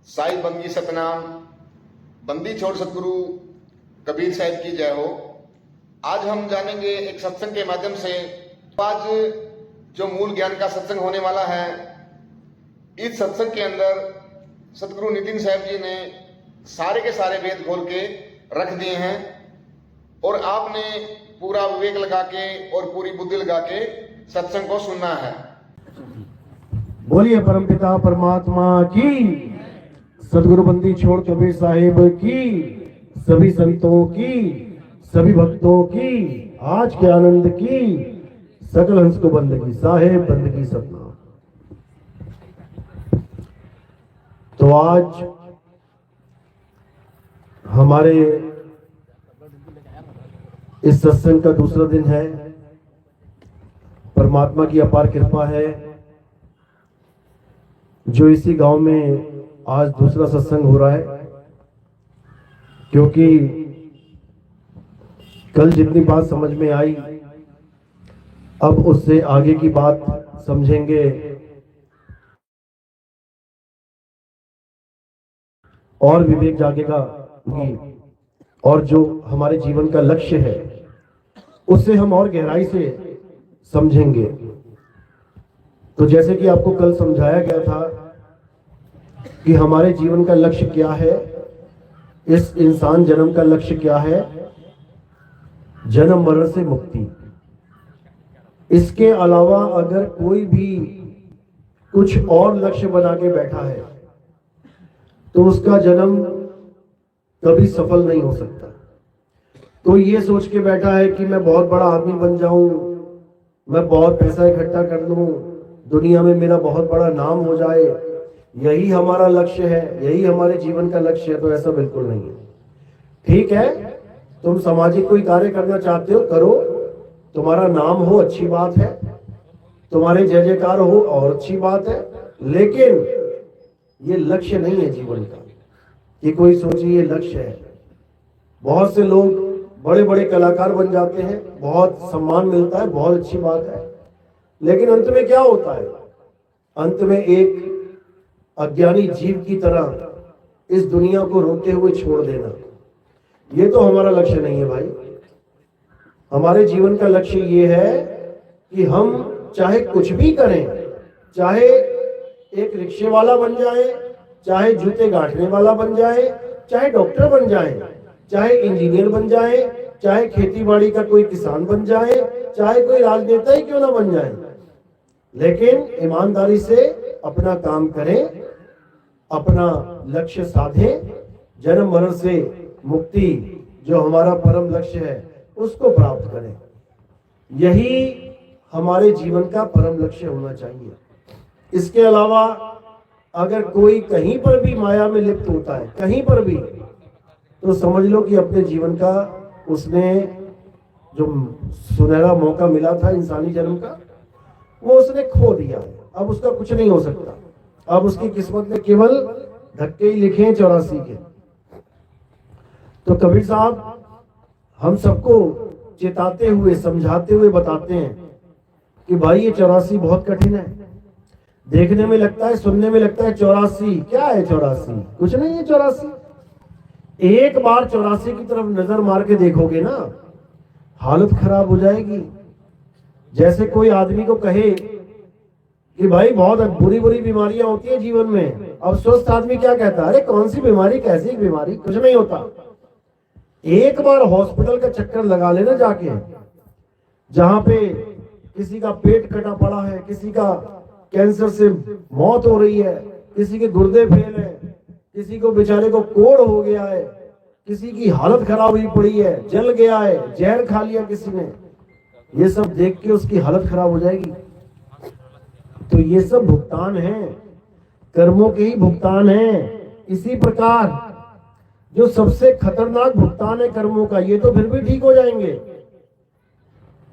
साई बंदगी सतनाम, बंदी छोड़ सतगुरु कबीर साहिब की जय हो। आज हम जानेंगे एक सत्संग के माध्यम से। आज जो मूल ज्ञान का सत्संग होने वाला है, इस सत्संग के अंदर सतगुरु नितिन साहब जी ने सारे के सारे वेद खोल के रख दिए हैं और आपने पूरा विवेक लगा के और पूरी बुद्धि लगा के सत्संग को सुनना है। बोलिए परमपिता परमात्मा की, सदगुरु बंदी छोड़ कबीर साहिब की, सभी संतों की, सभी भक्तों की, आज के आनंद की, सकल हंस को बंदगी साहिब बंदगी सतनाम। तो आज हमारे इस सत्संग का दूसरा दिन है। परमात्मा की अपार कृपा है जो इसी गांव में आज दूसरा सत्संग हो रहा है, क्योंकि कल जितनी बात समझ में आई अब उससे आगे की बात समझेंगे और विवेक जागेगा और जो हमारे जीवन का लक्ष्य है उससे हम और गहराई से समझेंगे। तो जैसे कि आपको कल समझाया गया था कि हमारे जीवन का लक्ष्य क्या है, इस इंसान जन्म का लक्ष्य क्या है, जन्म मरण से मुक्ति। इसके अलावा अगर कोई भी कुछ और लक्ष्य बना के बैठा है तो उसका जन्म कभी सफल नहीं हो सकता। तो ये सोच के बैठा है कि मैं बहुत बड़ा आदमी बन जाऊं, मैं बहुत पैसा इकट्ठा कर लूं, दुनिया में मेरा बहुत बड़ा नाम हो जाए, यही हमारा लक्ष्य है, यही हमारे जीवन का लक्ष्य है। तो ऐसा बिल्कुल नहीं है। ठीक है, तुम सामाजिक कोई कार्य करना चाहते हो, करो, तुम्हारा नाम हो, अच्छी बात है, तुम्हारे जय जयकार हो और अच्छी बात है, लेकिन ये लक्ष्य नहीं है जीवन का कि कोई सोचे ये लक्ष्य है। बहुत से लोग बड़े बड़े कलाकार बन जाते हैं, बहुत सम्मान मिलता है, बहुत अच्छी बात है, लेकिन अंत में क्या होता है? अंत में एक अज्ञानी जीव की तरह इस दुनिया को रोते हुए छोड़ देना। ये तो हमारा लक्ष्य नहीं है भाई। हमारे जीवन का लक्ष्य ये है कि हम चाहे कुछ भी करें, चाहे एक रिक्शे वाला बन जाए, चाहे जूते गांठने वाला बन जाए, चाहे डॉक्टर बन जाए, चाहे इंजीनियर बन जाए, चाहे खेती बाड़ी का कोई किसान बन जाए, चाहे कोई राजनेता ही क्यों ना बन जाए, लेकिन ईमानदारी से अपना काम करें, अपना लक्ष्य साधें, जन्म मरण से मुक्ति जो हमारा परम लक्ष्य है उसको प्राप्त करें। यही हमारे जीवन का परम लक्ष्य होना चाहिए। इसके अलावा अगर कोई कहीं पर भी माया में लिप्त होता है, कहीं पर भी, तो समझ लो कि अपने जीवन का उसने जो सुनहरा मौका मिला था इंसानी जन्म का, वो उसने खो दिया है। अब उसका कुछ नहीं हो सकता। अब उसकी किस्मत में केवल धक्के ही लिखे हैं 84 के। तो कबीर साहब हम सबको चेताते हुए, समझाते हुए बताते हैं कि भाई ये 84 बहुत कठिन है। देखने में लगता है, सुनने में लगता है 84 क्या है, 84 कुछ नहीं है। 84 एक बार 84 की तरफ नजर मार के देखोगे ना, हालत खराब हो जाएगी। जैसे कोई आदमी को कहे कि भाई बहुत बुरी बुरी बीमारियां होती है जीवन में, अब स्वस्थ आदमी क्या कहता है? अरे कौन सी बीमारी, कैसी बीमारी, कुछ नहीं होता। एक बार हॉस्पिटल का चक्कर लगा लेना जाके, जहां पे किसी का पेट कटा पड़ा है, किसी का कैंसर से मौत हो रही है, किसी के गुर्दे फेल है, किसी को बेचारे को कोढ़ हो गया है, किसी की हालत खराब हुई पड़ी है, जल गया है, जहर खा लिया किसी ने, ये सब देख के उसकी हालत खराब हो जाएगी। तो ये सब भुगतान है, कर्मों के ही भुगतान है। इसी प्रकार जो सबसे खतरनाक भुगतान है कर्मों का, ये तो फिर भी ठीक हो जाएंगे।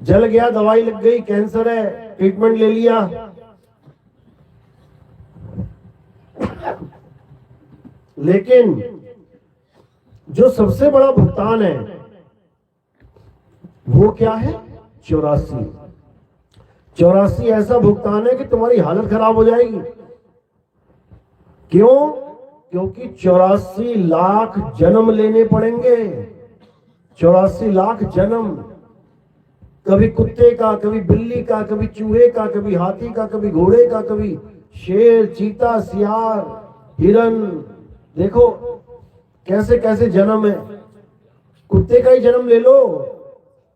जल गया, दवाई लग गई, कैंसर है, ट्रीटमेंट ले लिया, लेकिन जो सबसे बड़ा भुगतान है वो क्या है? 84। 84 ऐसा भुगतान है कि तुम्हारी हालत खराब हो जाएगी। क्यों? क्योंकि 84 लाख जन्म लेने पड़ेंगे। 84 लाख जन्म, कभी कुत्ते का, कभी बिल्ली का, कभी चूहे का, कभी हाथी का, कभी घोड़े का, कभी शेर, चीता, सियार, हिरन। देखो कैसे कैसे जन्म है। कुत्ते का ही जन्म ले लो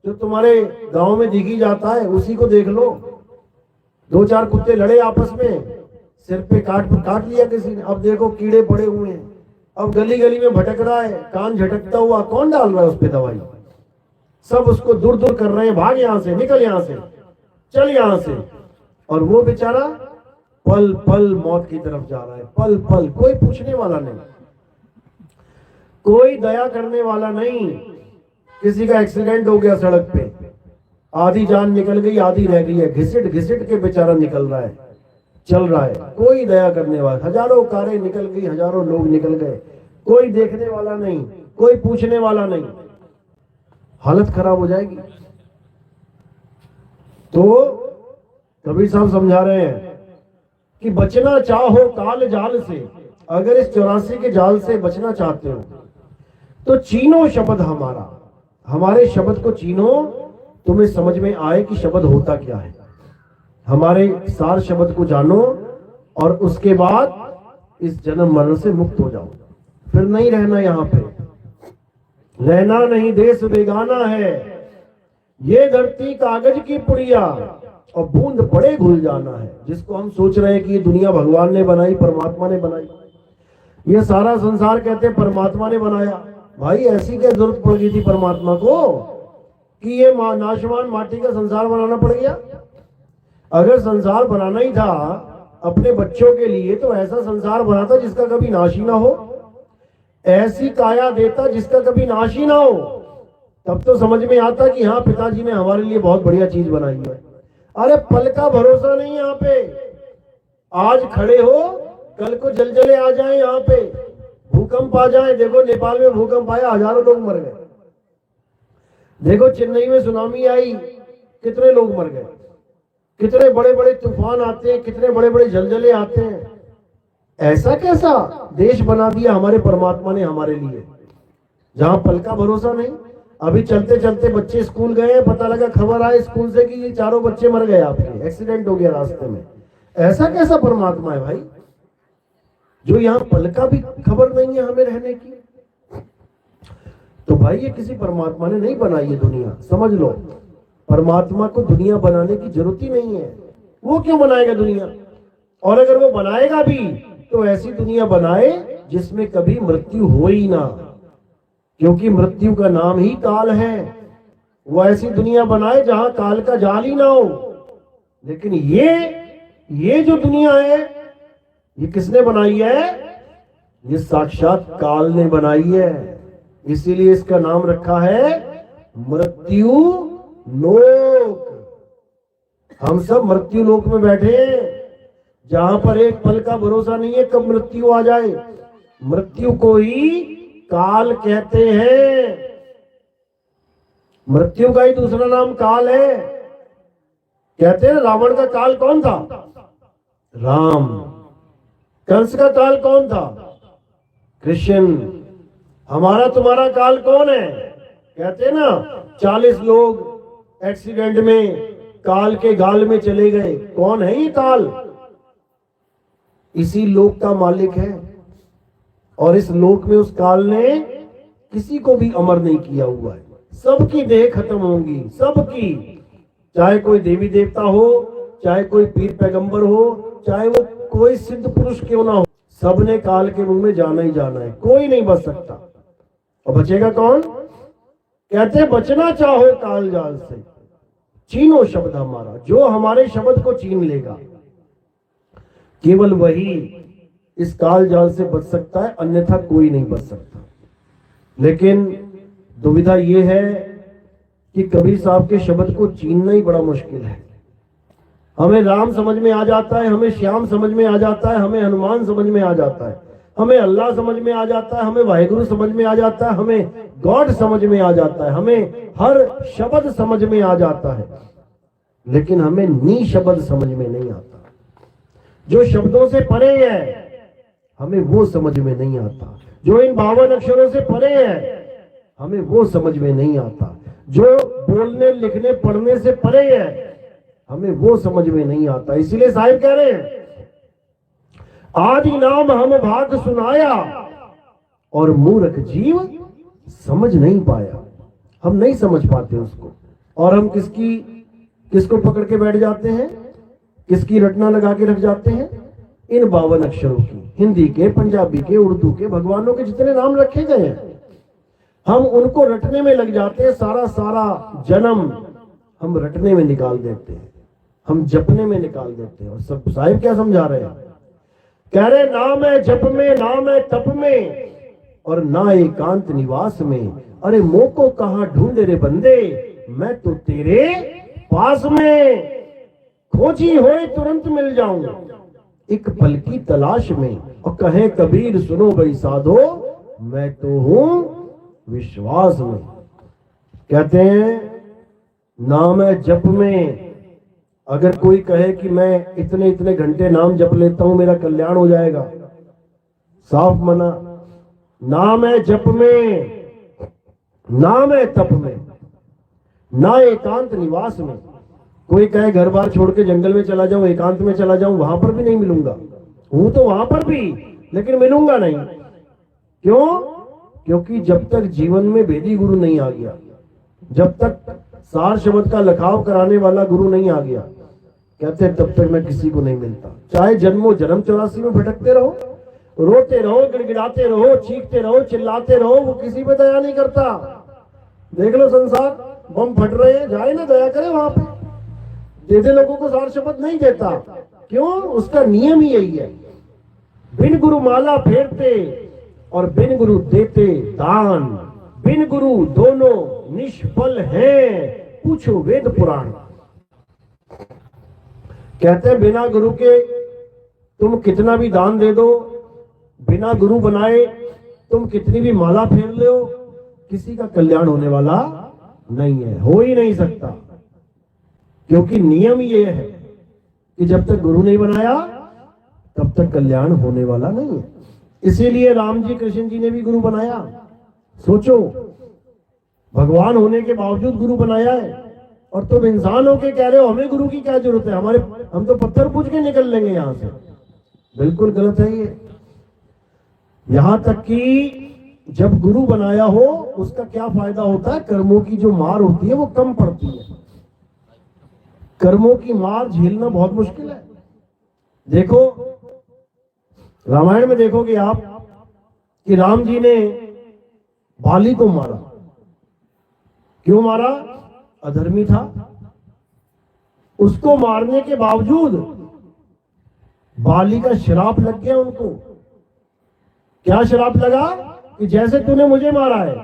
जो तुम्हारे गांव में दिखी जाता है, उसी को देख लो। 2-4 कुत्ते लड़े आपस में, सिर पे काट लिया किसी ने। अब देखो कीड़े पड़े हुए हैं, अब गली गली में भटक रहा है, कान झटकता हुआ। कौन डाल रहा है उस पे दवाई? सब उसको दूर दूर कर रहे हैं, भाग यहां से, निकल यहां से, चल यहां से। और वो बेचारा पल पल मौत की तरफ जा रहा है, पल पल। कोई पूछने वाला नहीं, कोई दया करने वाला नहीं। किसी का एक्सीडेंट हो गया सड़क पे, आधी जान निकल गई, आधी रह गई है, घिसिट घिसिट के बेचारा निकल रहा है, चल रहा है। कोई दया करने वाला, हजारों कारें निकल गई, हजारों लोग निकल गए, कोई देखने वाला नहीं, कोई पूछने वाला नहीं। हालत खराब हो जाएगी। तो कबीर साहब समझा रहे हैं कि बचना चाहो काल जाल से, अगर इस 84 के जाल से बचना चाहते हो तो चीनो शब्द हमारा, हमारे शब्द को चीनो, तुम्हें समझ में आए कि शब्द होता क्या है। हमारे सार शब्द को जानो और उसके बाद इस जन्म मरण से मुक्त हो जाओ। फिर नहीं रहना यहाँ पे, रहना नहीं, देश बेगाना है, ये धरती कागज की पुड़िया और बूंद पड़े घुल जाना है। जिसको हम सोच रहे हैं कि ये दुनिया भगवान ने बनाई, परमात्मा ने बनाई, ये सारा संसार कहते हैं परमात्मा ने बनाया। भाई ऐसी क्या जरूरत पड़ गई थी परमात्मा को कि ये नाशवान माटी का संसार बनाना पड़ गया? अगर संसार बनाना ही था अपने बच्चों के लिए तो ऐसा संसार बनाता जिसका कभी नाश ही ना हो, ऐसी काया देता जिसका कभी नाश ही ना हो। तब तो समझ में आता कि हाँ पिताजी ने हमारे लिए बहुत बढ़िया चीज बनाई है। अरे पल का भरोसा नहीं यहाँ पे, आज खड़े हो कल को जलजले आ जाए, यहाँ पे भूकंप आ जाए। देखो नेपाल में भूकंप आया, हजारों लोग मर गए। देखो चेन्नई में सुनामी आई, कितने लोग मर गए। कितने बड़े बड़े तूफान आते हैं, कितने बड़े बड़े जलजले आते हैं। ऐसा कैसा देश बना दिया हमारे परमात्मा ने हमारे लिए, जहां पल का भरोसा नहीं। अभी चलते चलते बच्चे स्कूल गए, पता लगा, खबर आए स्कूल से कि ये 4 बच्चे मर गए, आपके एक्सीडेंट हो गया रास्ते में। ऐसा कैसा परमात्मा है भाई, जो यहाँ पल का भी खबर नहीं है हमें रहने की? तो भाई ये किसी परमात्मा ने नहीं बनाई है दुनिया, समझ लो। परमात्मा को दुनिया बनाने की जरूरत ही नहीं है। वो क्यों बनाएगा दुनिया? और अगर वो बनाएगा भी तो ऐसी दुनिया बनाए जिसमें कभी मृत्यु हो ही ना, क्योंकि मृत्यु का नाम ही काल है। वो ऐसी दुनिया बनाए जहां काल का जाल ही ना हो। लेकिन ये जो दुनिया है, ये किसने बनाई है? ये साक्षात काल ने बनाई है। इसीलिए इसका नाम रखा है मृत्यु लोक। हम सब मृत्यु लोक में बैठे हैं, जहां पर एक पल का भरोसा नहीं है कब मृत्यु आ जाए। मृत्यु को ही काल कहते हैं। मृत्यु का ही दूसरा नाम काल है। कहते हैं रावण का काल कौन था? राम। कंस का काल कौन था? कृष्ण। हमारा तुम्हारा काल कौन है? कहते हैं ना 40 लोग एक्सीडेंट में काल के गाल में चले गए। कौन है ये काल? इसी लोक का मालिक है। और इस लोक में उस काल ने किसी को भी अमर नहीं किया हुआ है। सबकी देह खत्म होंगी, सबकी। चाहे कोई देवी देवता हो, चाहे कोई पीर पैगंबर हो, चाहे वो कोई सिद्ध पुरुष क्यों ना हो, सबने काल के मुंह में जाना ही जाना है। कोई नहीं बच सकता। और बचेगा कौन? कहते हैं बचना चाहो काल जाल से, चीनो शब्द हमारा। जो हमारे शब्द को चीन लेगा, केवल वही इस काल जाल से बच सकता है, अन्यथा कोई नहीं बच सकता। लेकिन दुविधा यह है कि कबीर साहब के शब्द को चीनना ही बड़ा मुश्किल है। हमें राम समझ में आ जाता है, हमें श्याम समझ में आ जाता है, हमें हनुमान समझ में आ जाता है, हमें अल्लाह समझ में आ जाता है, हमें वाहिगुरु समझ में आ जाता है, हमें गॉड समझ में आ जाता है, हमें हर शब्द समझ में आ जाता है। लेकिन हमें नी शब्द समझ में नहीं आता, जो शब्दों से परे है। हमें वो समझ में नहीं आता। जो इन 52 अक्षरों से परे है हमें वो समझ में नहीं आता। जो बोलने लिखने पढ़ने से परे है हमें वो समझ में नहीं आता। इसलिए साहिब कह रहे हैं आदि नाम हम भाग सुनाया और मूर्ख जीव समझ नहीं पाया। हम नहीं समझ पाते उसको, और हम किसको पकड़ के बैठ जाते हैं, किसकी रटना लगा के रख जाते हैं, इन 52 अक्षरों की। हिंदी के, पंजाबी के, उर्दू के, भगवानों के जितने नाम रखे गए हैं हम उनको रटने में लग जाते हैं। सारा जन्म हम रटने में निकाल देते हैं, हम जपने में निकाल देते हैं। और सब साहिब क्या समझा रहे हैं, कह रहे नाम है जप में, नाम है तप में, और ना एकांत निवास में। अरे मोह को कहां ढूंढे रे बंदे, मैं तो तेरे पास में। खोजी होए तुरंत मिल जाऊं, एक पल की तलाश में। और कहे कबीर सुनो भाई साधो, मैं तो हूं विश्वास में। कहते हैं नाम है जप में। अगर कोई कहे कि मैं इतने इतने घंटे नाम जप लेता हूं मेरा कल्याण हो जाएगा, साफ मना। नाम है जप में, नाम है तप में, ना एकांत निवास में। कोई कहे घर बार छोड़ के जंगल में चला जाऊं, एकांत में चला जाऊं, वहां पर भी नहीं मिलूंगा। हूं तो वहां पर भी, लेकिन मिलूंगा नहीं। क्यों? क्योंकि जब तक जीवन में वेदी गुरु नहीं आ गया, जब तक सार शब्द का लखाव कराने वाला गुरु नहीं आ गया, कहते तब तक मैं किसी को नहीं मिलता। चाहे जन्मों जन्म 84 में भटकते रहो, रोते रहो, गिड़गिड़ाते रहो, चीखते रहो, चिल्लाते रहो, वो किसी पे दया नहीं करता। देख लो संसार, बम फट रहे हैं, जाए ना दया करे वहां पे, दे लोगों को सार शब्द नहीं देता। क्यों? उसका नियम ही यही है, बिन गुरु माला फेरते और बिन गुरु देते दान, बिन गुरु दोनों निष्फल हैं, पूछो वेद पुराण। कहते हैं बिना गुरु के तुम कितना भी दान दे दो, बिना गुरु बनाए तुम कितनी भी माला फेर लो, किसी का कल्याण होने वाला नहीं है, हो ही नहीं सकता। क्योंकि नियम ये है कि जब तक गुरु नहीं बनाया तब तक कल्याण होने वाला नहीं है। इसीलिए राम जी कृष्ण जी ने भी गुरु बनाया। सोचो, भगवान होने के बावजूद गुरु बनाया है, और तुम इंसान होके कह रहे हो हमें गुरु की क्या जरूरत है, हम तो पत्थर पूछ के निकल लेंगे यहां से। बिल्कुल गलत है ये। यहां तक कि जब गुरु बनाया हो उसका क्या फायदा होता है, कर्मों की जो मार होती है वो कम पड़ती है। कर्मों की मार झेलना बहुत मुश्किल है। देखो रामायण में देखोगे आप कि राम जी ने बाली को मारा। क्यों मारा? अधर्मी था। उसको मारने के बावजूद बाली का श्राप लग गया उनको। क्या श्राप लगा? कि जैसे तूने मुझे मारा है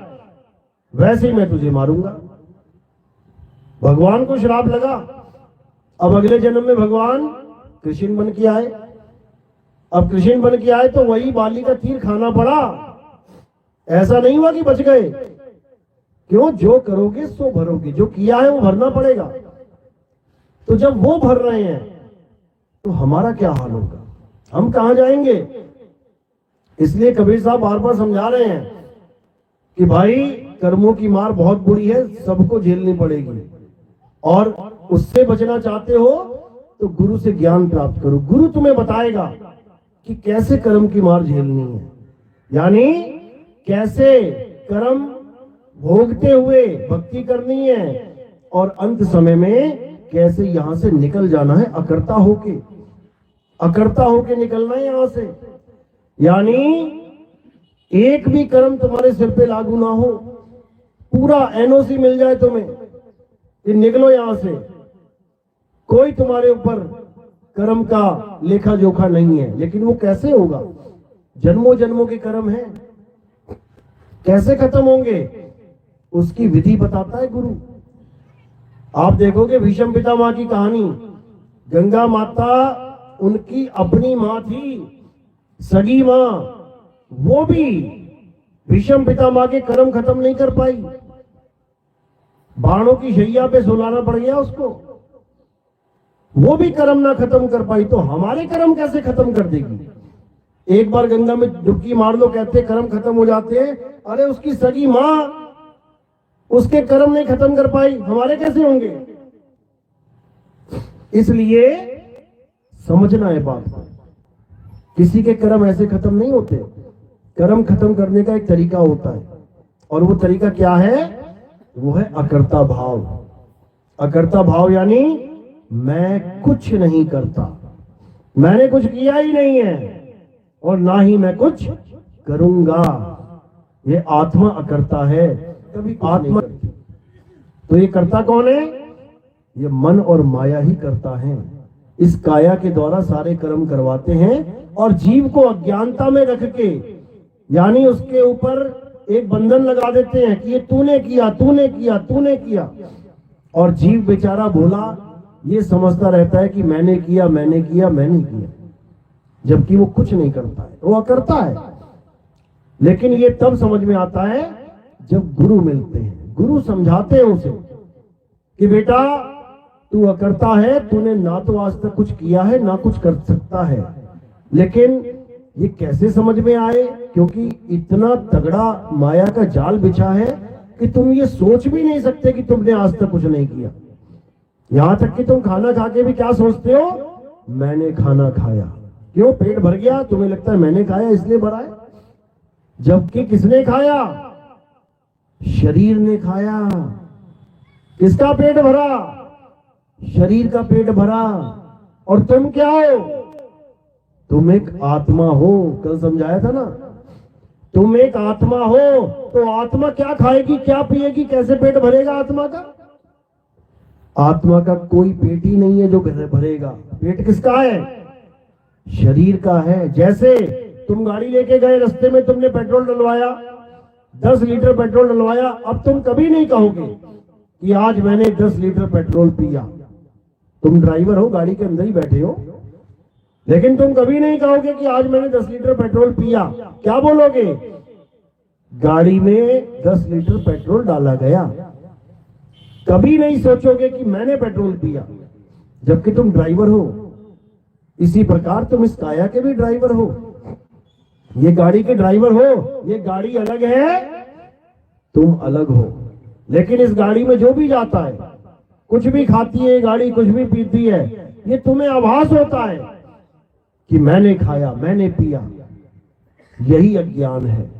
वैसे ही मैं तुझे मारूंगा। भगवान को श्राप लगा। अब अगले जन्म में भगवान कृष्ण बन के आए। अब कृष्ण बन के आए तो वही बाली का तीर खाना पड़ा। ऐसा नहीं हुआ कि बच गए। क्यों? जो करोगे सो भरोगे, जो किया है वो भरना पड़ेगा। तो जब वो भर रहे हैं तो हमारा क्या हाल होगा, हम कहां जाएंगे? इसलिए कबीर साहब बार बार समझा रहे हैं कि भाई कर्मों की मार बहुत बुरी है, सबको झेलनी पड़ेगी। और उससे बचना चाहते हो तो गुरु से ज्ञान प्राप्त करो। गुरु तुम्हें बताएगा कि कैसे कर्म की मार झेलनी है, यानी कैसे कर्म भोगते हुए भक्ति करनी है, और अंत समय में कैसे यहां से निकल जाना है, अकर्ता होके निकलना है यहां से। यानी एक भी कर्म तुम्हारे सिर पे लागू ना हो, पूरा एनओसी मिल जाए तुम्हें कि निकलो यहां से। कोई तुम्हारे ऊपर कर्म का लेखा जोखा नहीं है। लेकिन वो कैसे होगा? जन्मों जन्मों के कर्म हैं, कैसे खत्म होंगे उसकी विधि बताता है गुरु। आप देखोगे भीष्म पितामह की कहानी, गंगा माता उनकी अपनी मां थी, सगी मां, वो भी भीष्म पितामह के कर्म खत्म नहीं कर पाई। बाणों की शैया पे सुलाना पड़ गया उसको, वो भी कर्म ना खत्म कर पाई। तो हमारे कर्म कैसे खत्म कर देगी? एक बार गंगा में डुबकी मार लो, कहते कर्म खत्म हो जाते हैं। अरे उसकी सगी मां उसके कर्म नहीं खत्म कर पाई, हमारे कैसे होंगे? इसलिए समझना है बात को, किसी के कर्म ऐसे खत्म नहीं होते। कर्म खत्म करने का एक तरीका होता है, और वो तरीका क्या है? वो है अकर्ता भाव। अकर्ता भाव यानी मैं कुछ नहीं करता, मैंने कुछ किया ही नहीं है और ना ही मैं कुछ करूंगा। ये आत्मा अकर्ता है, कभी आत्मा। तो ये कर्ता कौन है? ये मन और माया ही करता है। इस काया के द्वारा सारे कर्म करवाते हैं और जीव को अज्ञानता में रख के, यानी उसके ऊपर एक बंधन लगा देते हैं कि ये तूने किया, तूने किया, तूने किया। और जीव बेचारा भोला ये समझता रहता है कि मैंने किया, मैंने किया, मैंने किया, जबकि वो कुछ नहीं करता है, वो अकर्ता है। लेकिन ये तब समझ में आता है जब गुरु मिलते हैं, गुरु समझाते हैं उसे कि बेटा तू अकर्ता है, तूने ना तो आज तक कुछ किया है ना कुछ कर सकता है। लेकिन ये कैसे समझ में आए? क्योंकि इतना तगड़ा माया का जाल बिछा है कि तुम ये सोच भी नहीं सकते कि तुमने आज तक कुछ नहीं किया। यहां तक कि तुम खाना खा के भी क्या सोचते हो? मैंने खाना खाया। क्यों? पेट भर गया, तुम्हें लगता है मैंने खाया इसलिए भरा है, जबकि किसने खाया? शरीर ने खाया। किसका पेट भरा? शरीर का पेट भरा। और तुम क्या हो? तुम एक आत्मा हो। कल समझाया था ना, तुम एक आत्मा हो। तो आत्मा क्या खाएगी, क्या पिएगी, कैसे पेट भरेगा आत्मा का? आत्मा का कोई पेट ही नहीं है जो भरेगा। पेट किसका है? शरीर का है। जैसे तुम गाड़ी लेके गए, रास्ते में तुमने पेट्रोल डलवाया, 10 लीटर पेट्रोल डलवाया। अब तुम कभी नहीं कहोगे कि आज मैंने 10 लीटर पेट्रोल पिया। तुम ड्राइवर हो, गाड़ी के अंदर ही बैठे हो, लेकिन तुम कभी नहीं कहोगे कि आज मैंने 10 लीटर पेट्रोल पिया। क्या बोलोगे? गाड़ी में 10 लीटर पेट्रोल डाला गया। कभी नहीं सोचोगे कि मैंने पेट्रोल पिया, जबकि तुम ड्राइवर हो। इसी प्रकार तुम इस काया के भी ड्राइवर हो, ये गाड़ी के ड्राइवर हो। ये गाड़ी अलग है, तुम अलग हो। लेकिन इस गाड़ी में जो भी जाता है, कुछ भी खाती है गाड़ी, कुछ भी पीती है, ये तुम्हें आभास होता है कि मैंने खाया, मैंने पिया। यही अज्ञान है,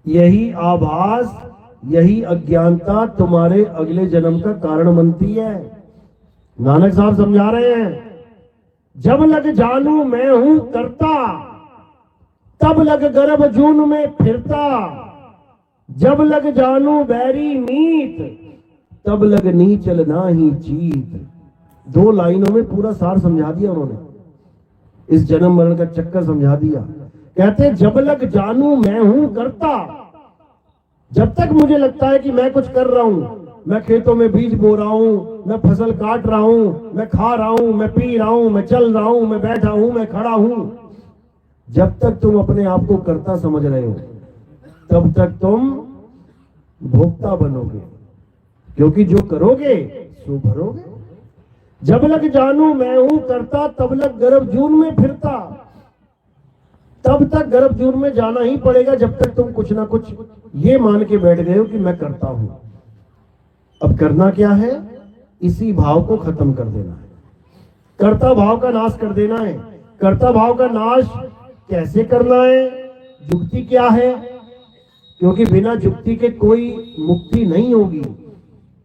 यही आभास, यही अज्ञानता तुम्हारे अगले जन्म का कारण बनती है। नानक साहब समझा रहे हैं, जब लग जानू मैं हूं करता, तब लग गर्भ जून में फिरता। जब लग जानू बैरी मीत, तब लग नीचल नाही जीत। 2 लाइनों में पूरा सार समझा दिया उन्होंने, इस जन्म मरण का चक्कर समझा दिया। कहते जब लग जानू मैं हूं करता, जब तक मुझे लगता है कि मैं कुछ कर रहा हूं, मैं खेतों में बीज बो रहा हूं, मैं फसल काट रहा हूं, मैं खा रहा हूं, मैं पी रहा हूं, मैं चल रहा हूं, मैं बैठा हूं, मैं खड़ा हूं, जब तक तुम अपने आप को कर्ता समझ रहे हो, तब तक तुम भोक्ता बनोगे, क्योंकि जो करोगे सो भरोगे। जब लग जानू मैं हूं करता, तब लग गर्भ जून में फिरता। तब तक गर्भ जून में जाना ही पड़ेगा जब तक तुम कुछ ना कुछ ये मान के बैठ गए हो कि मैं करता हूं। अब करना क्या है? इसी भाव को खत्म कर देना है, कर्ता भाव का नाश कर देना है। कर्ता भाव का नाश कैसे करना है? जुक्ति क्या है? क्योंकि बिना जुक्ति के कोई मुक्ति नहीं होगी।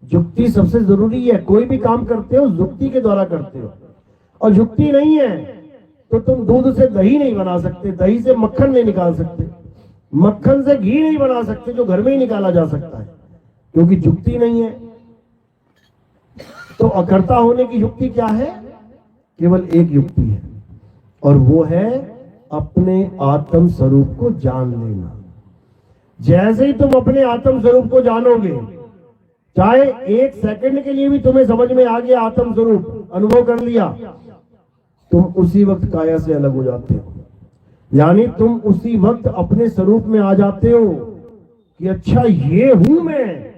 जुक्ति सबसे जरूरी है। कोई भी काम करते हो जुक्ति के द्वारा करते हो, और जुक्ति नहीं है तो तुम दूध से दही नहीं बना सकते, दही से मक्खन नहीं निकाल सकते, मक्खन से घी नहीं बना सकते जो घर में ही निकाला जा सकता है, क्योंकि जुक्ति नहीं है। तो अकर्ता होने की युक्ति क्या है? केवल एक युक्ति है, और वो है अपने आत्म स्वरूप को जान लेना। जैसे ही तुम अपने आत्म स्वरूप को जानोगे, चाहे 1 सेकंड के लिए भी तुम्हें समझ में आ गया आत्म स्वरूप, अनुभव कर लिया, तुम उसी वक्त काया से अलग हो जाते हो। यानी तुम उसी वक्त अपने स्वरूप में आ जाते हो कि अच्छा ये हूं मैं,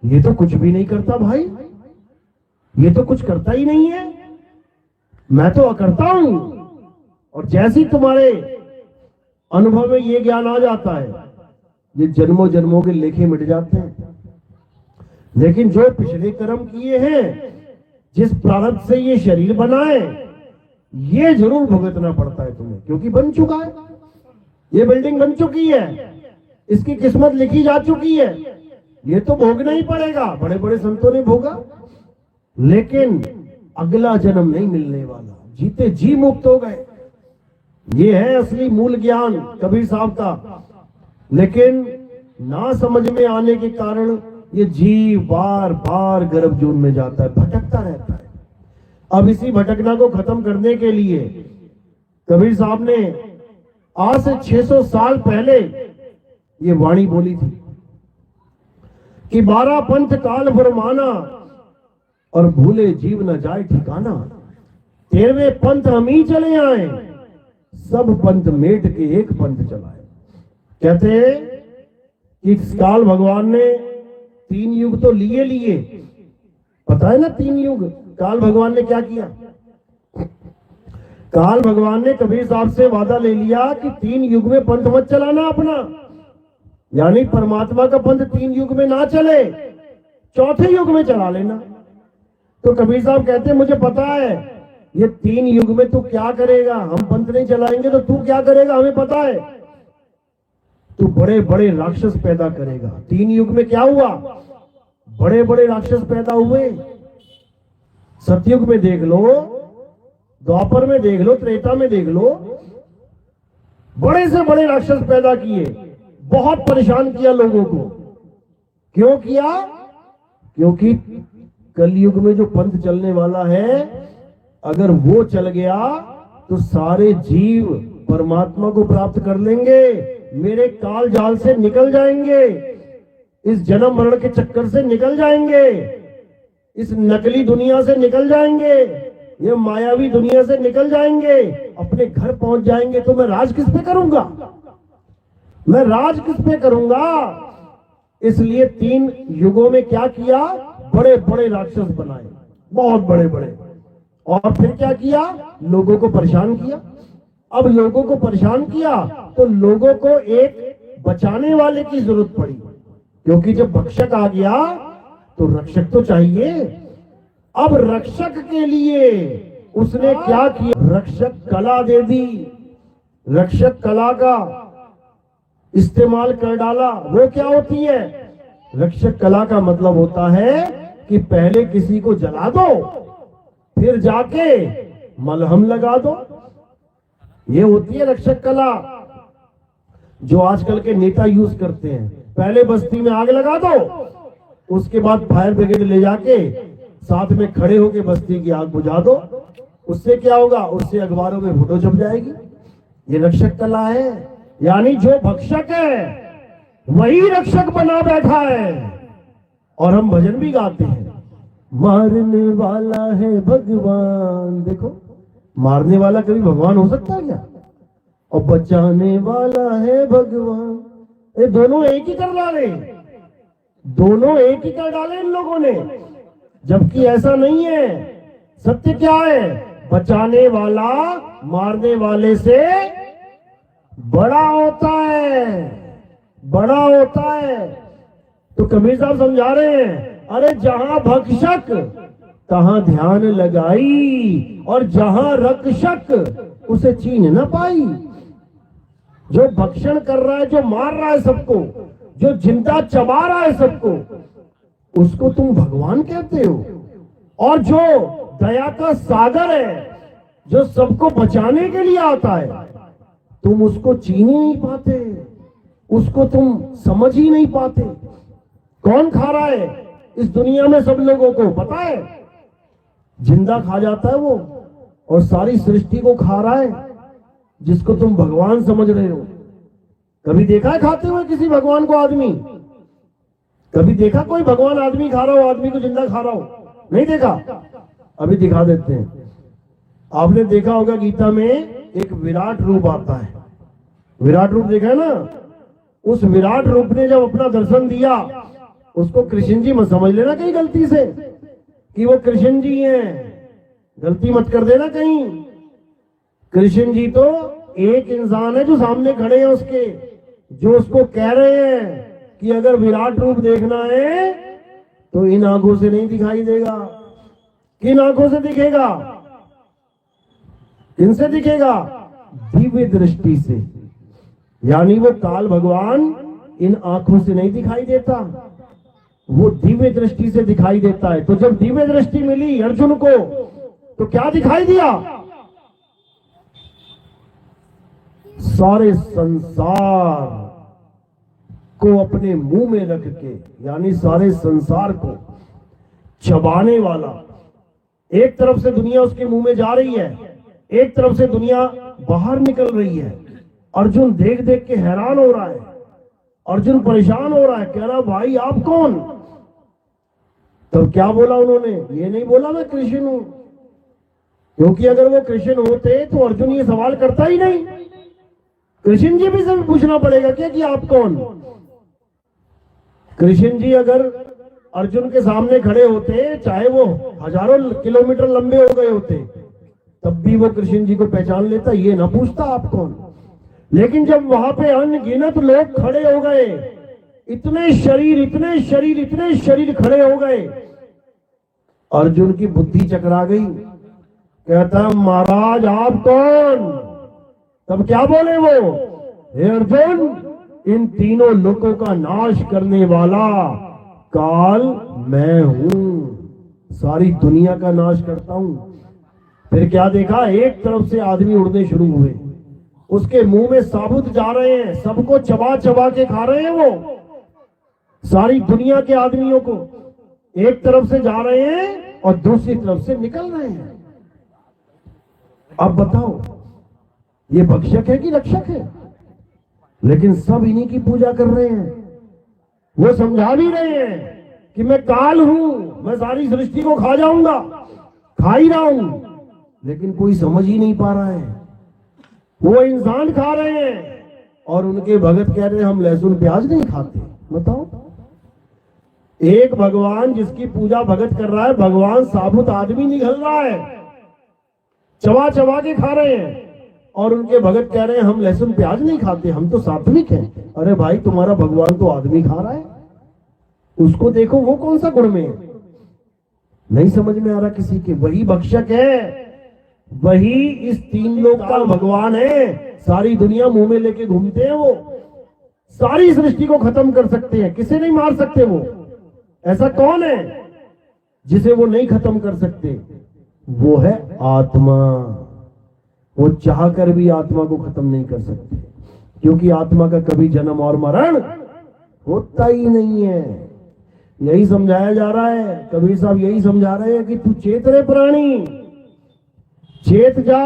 ये तो कुछ भी नहीं करता भाई, ये तो कुछ करता ही नहीं है, मैं तो अकर्ता हूं। और जैसे ही तुम्हारे अनुभव में ये ज्ञान आ जाता है, ये जन्मों जन्मों के लेखे मिट जाते हैं। लेकिन जो पिछले कर्म किए हैं, जिस प्रारब्ध से ये शरीर बना है, ये जरूर भुगतना पड़ता है तुम्हें, क्योंकि बन चुका है, ये बिल्डिंग बन चुकी है, इसकी किस्मत लिखी जा चुकी है, ये तो भोगना ही पड़ेगा। बड़े बड़े संतों ने भोगा, लेकिन अगला जन्म नहीं मिलने वाला, जीते जी मुक्त हो गए। ये है असली मूल ज्ञान कबीर साहब का। लेकिन ना समझ में आने के कारण ये जीव बार बार गर्भ जून में जाता है, भटकता रहता है। अब इसी भटकना को खत्म करने के लिए कबीर साहब ने आज से 600 साल पहले ये वाणी बोली थी कि 12 पंथ काल फरमाना और भूले जीव न जाए ठिकाना। 13वें पंथ हम ही चले आए, सब पंथ मेट के एक पंथ चलाए। कहते हैं कि इस काल भगवान ने 3 युग तो लिए, पता है ना 3 युग काल भगवान ने क्या किया। काल भगवान ने कबीर साहब से वादा ले लिया कि 3 युग में पंथ मत चलाना अपना, यानी परमात्मा का पंथ 3 युग में ना चले, 4थे युग में चला लेना। तो कबीर साहब कहते हैं मुझे पता है ये 3 युग में तू क्या करेगा, हम पंथ नहीं चलाएंगे तो तू क्या करेगा हमें पता है, तू बड़े बड़े राक्षस पैदा करेगा। 3 युग में क्या हुआ, बड़े बड़े राक्षस पैदा हुए। सतयुग में देख लो, द्वापर में देख लो, त्रेता में देख लो, बड़े से बड़े राक्षस पैदा किए, बहुत परेशान किया लोगों को। क्यों किया, क्योंकि कलयुग में जो पंथ चलने वाला है, अगर वो चल गया तो सारे जीव परमात्मा को प्राप्त कर लेंगे, मेरे काल जाल से निकल जाएंगे, इस जन्म मरण के चक्कर से निकल जाएंगे, इस नकली दुनिया से निकल जाएंगे, ये मायावी दुनिया से निकल जाएंगे, अपने घर पहुंच जाएंगे। तो मैं राज किस पे करूंगा, मैं राज किस पे करूंगा। इसलिए 3 युगों में क्या किया, बड़े बड़े राक्षस बनाए, बहुत बड़े बड़े, और फिर क्या किया, लोगों को परेशान किया। अब लोगों को परेशान किया तो लोगों को एक बचाने वाले की जरूरत पड़ी, क्योंकि जब भक्षक आ गया तो रक्षक तो चाहिए। अब रक्षक के लिए उसने क्या किया, रक्षक कला दे दी, रक्षक कला का इस्तेमाल कर डाला। वो क्या होती है, रक्षक कला का मतलब होता है कि पहले किसी को जला दो, फिर जाके मलहम लगा दो, ये होती है रक्षक कला, जो आजकल के नेता यूज करते हैं। पहले बस्ती में आग लगा दो, उसके बाद फायर ब्रिगेड ले जाके साथ में खड़े होके बस्ती की आग बुझा दो। उससे क्या होगा, उससे अखबारों में फोटो छप जाएगी। ये रक्षक कला है, यानी जो भक्षक है वही रक्षक बना बैठा है। और हम भजन भी गाते हैं, मारने वाला है भगवान। देखो, मारने वाला कभी भगवान हो सकता है क्या, और बचाने वाला है भगवान। ये दोनों एक ही कर डाले, दोनों एक ही कर डाले इन लोगों ने, जबकि ऐसा नहीं है। सत्य क्या है, बचाने वाला मारने वाले से बड़ा होता है, बड़ा होता है। तो कबीर साहब समझा रहे हैं, अरे जहां भक्षक तहां ध्यान लगाई, और जहां रक्षक उसे चीन न पाई। जो भक्षण कर रहा है, जो मार रहा है सबको, जो जिंदा चबा रहा है सबको, उसको तुम भगवान कहते हो। और जो दया का सागर है, जो सबको बचाने के लिए आता है, तुम उसको चीन ही नहीं पाते, उसको तुम समझ ही नहीं पाते। कौन खा रहा है इस दुनिया में सब लोगों को पता है, जिंदा खा जाता है वो, और सारी सृष्टि को खा रहा है, जिसको तुम भगवान समझ रहे हो। कभी देखा है खाते हुए किसी भगवान को आदमी, कभी देखा कोई भगवान आदमी खा रहा हो, आदमी को जिंदा खा रहा हो, नहीं देखा। अभी दिखा देते हैं। आपने देखा होगा गीता में एक विराट रूप आता है, विराट रूप देखा है ना। उस विराट रूप ने जब अपना दर्शन दिया, उसको कृष्ण जी मत समझ लेना कहीं गलती से कि वो कृष्ण जी हैं, गलती मत कर देना कहीं। कृष्ण जी तो एक इंसान है जो सामने खड़े हैं उसके, जो उसको कह रहे हैं कि अगर विराट रूप देखना है तो इन आंखों से नहीं दिखाई देगा। किन आंखों से दिखेगा? किनसे दिखेगा? दिव्य दृष्टि से। यानी वो काल भगवान इन आंखों से नहीं दिखाई देता, वो दिव्य दृष्टि से दिखाई देता है। तो जब दिव्य दृष्टि मिली अर्जुन को तो क्या दिखाई दिया? सारे संसार को अपने मुंह में रख के, यानी सारे संसार को चबाने वाला। एक तरफ से दुनिया उसके मुंह में जा रही है, एक तरफ से दुनिया बाहर निकल रही है। अर्जुन देख देख के हैरान हो रहा है, अर्जुन परेशान हो रहा है, कह रहा भाई आप कौन? तब क्या बोला उन्होंने? ये नहीं बोला मैं कृष्ण हूं, क्योंकि अगर वो कृष्ण होते तो अर्जुन ये सवाल करता ही नहीं। कृष्ण जी भी सब पूछना पड़ेगा क्या कि आप कौन? कृष्ण जी अगर अर्जुन के सामने खड़े होते, चाहे वो हजारों किलोमीटर लंबे हो गए होते, तब भी वो कृष्ण जी को पहचान लेता, ये ना पूछता आप कौन। लेकिन जब वहां पे अनगिनत लोग खड़े हो गए, इतने शरीर इतने शरीर इतने शरीर खड़े हो गए, अर्जुन की बुद्धि चकरा गई। कहता महाराज आप कौन? तब क्या बोले वो? हे अर्जुन, इन तीनों लोगों का नाश करने वाला काल मैं हूं, सारी दुनिया का नाश करता हूं। फिर क्या देखा? एक तरफ से आदमी उड़ने शुरू हुए, उसके मुंह में साबुत जा रहे हैं, सबको चबा चबा के खा रहे हैं वो, सारी दुनिया के आदमियों को एक तरफ से जा रहे हैं और दूसरी तरफ से निकल रहे हैं। अब बताओ ये भक्षक है कि रक्षक है? लेकिन सब इन्हीं की पूजा कर रहे हैं। वो समझा भी रहे हैं कि मैं काल हूं, मैं सारी सृष्टि को खा जाऊंगा, खा ही रहा हूं, लेकिन कोई समझ ही नहीं पा रहा है। वो इंसान खा रहे हैं और उनके भगत कह रहे हैं हम लहसुन प्याज नहीं खाते। बताओ, एक भगवान जिसकी पूजा भगत कर रहा है, भगवान साबुत आदमी निकल रहा है, चबा चबा के खा रहे हैं, और उनके भगत कह रहे हैं हम लहसुन प्याज नहीं खाते, हम तो सात्विक हैं। अरे भाई तुम्हारा भगवान तो आदमी खा रहा है, उसको देखो वो कौन सा गुण में है? नहीं समझ में आ रहा किसी के। वही भक्षक है, वही इस तीन लोक का भगवान है, सारी दुनिया मुंह में लेके घूमते हैं। वो सारी सृष्टि को खत्म कर सकते हैं, किसे नहीं मार सकते वो। ऐसा कौन है जिसे वो नहीं खत्म कर सकते? वो है आत्मा। वो चाहकर भी आत्मा को खत्म नहीं कर सकते, क्योंकि आत्मा का कभी जन्म और मरण होता ही नहीं है। यही समझाया जा रहा है, कबीर साहब यही समझा रहे हैं कि तू चेत रे प्राणी, चेत जा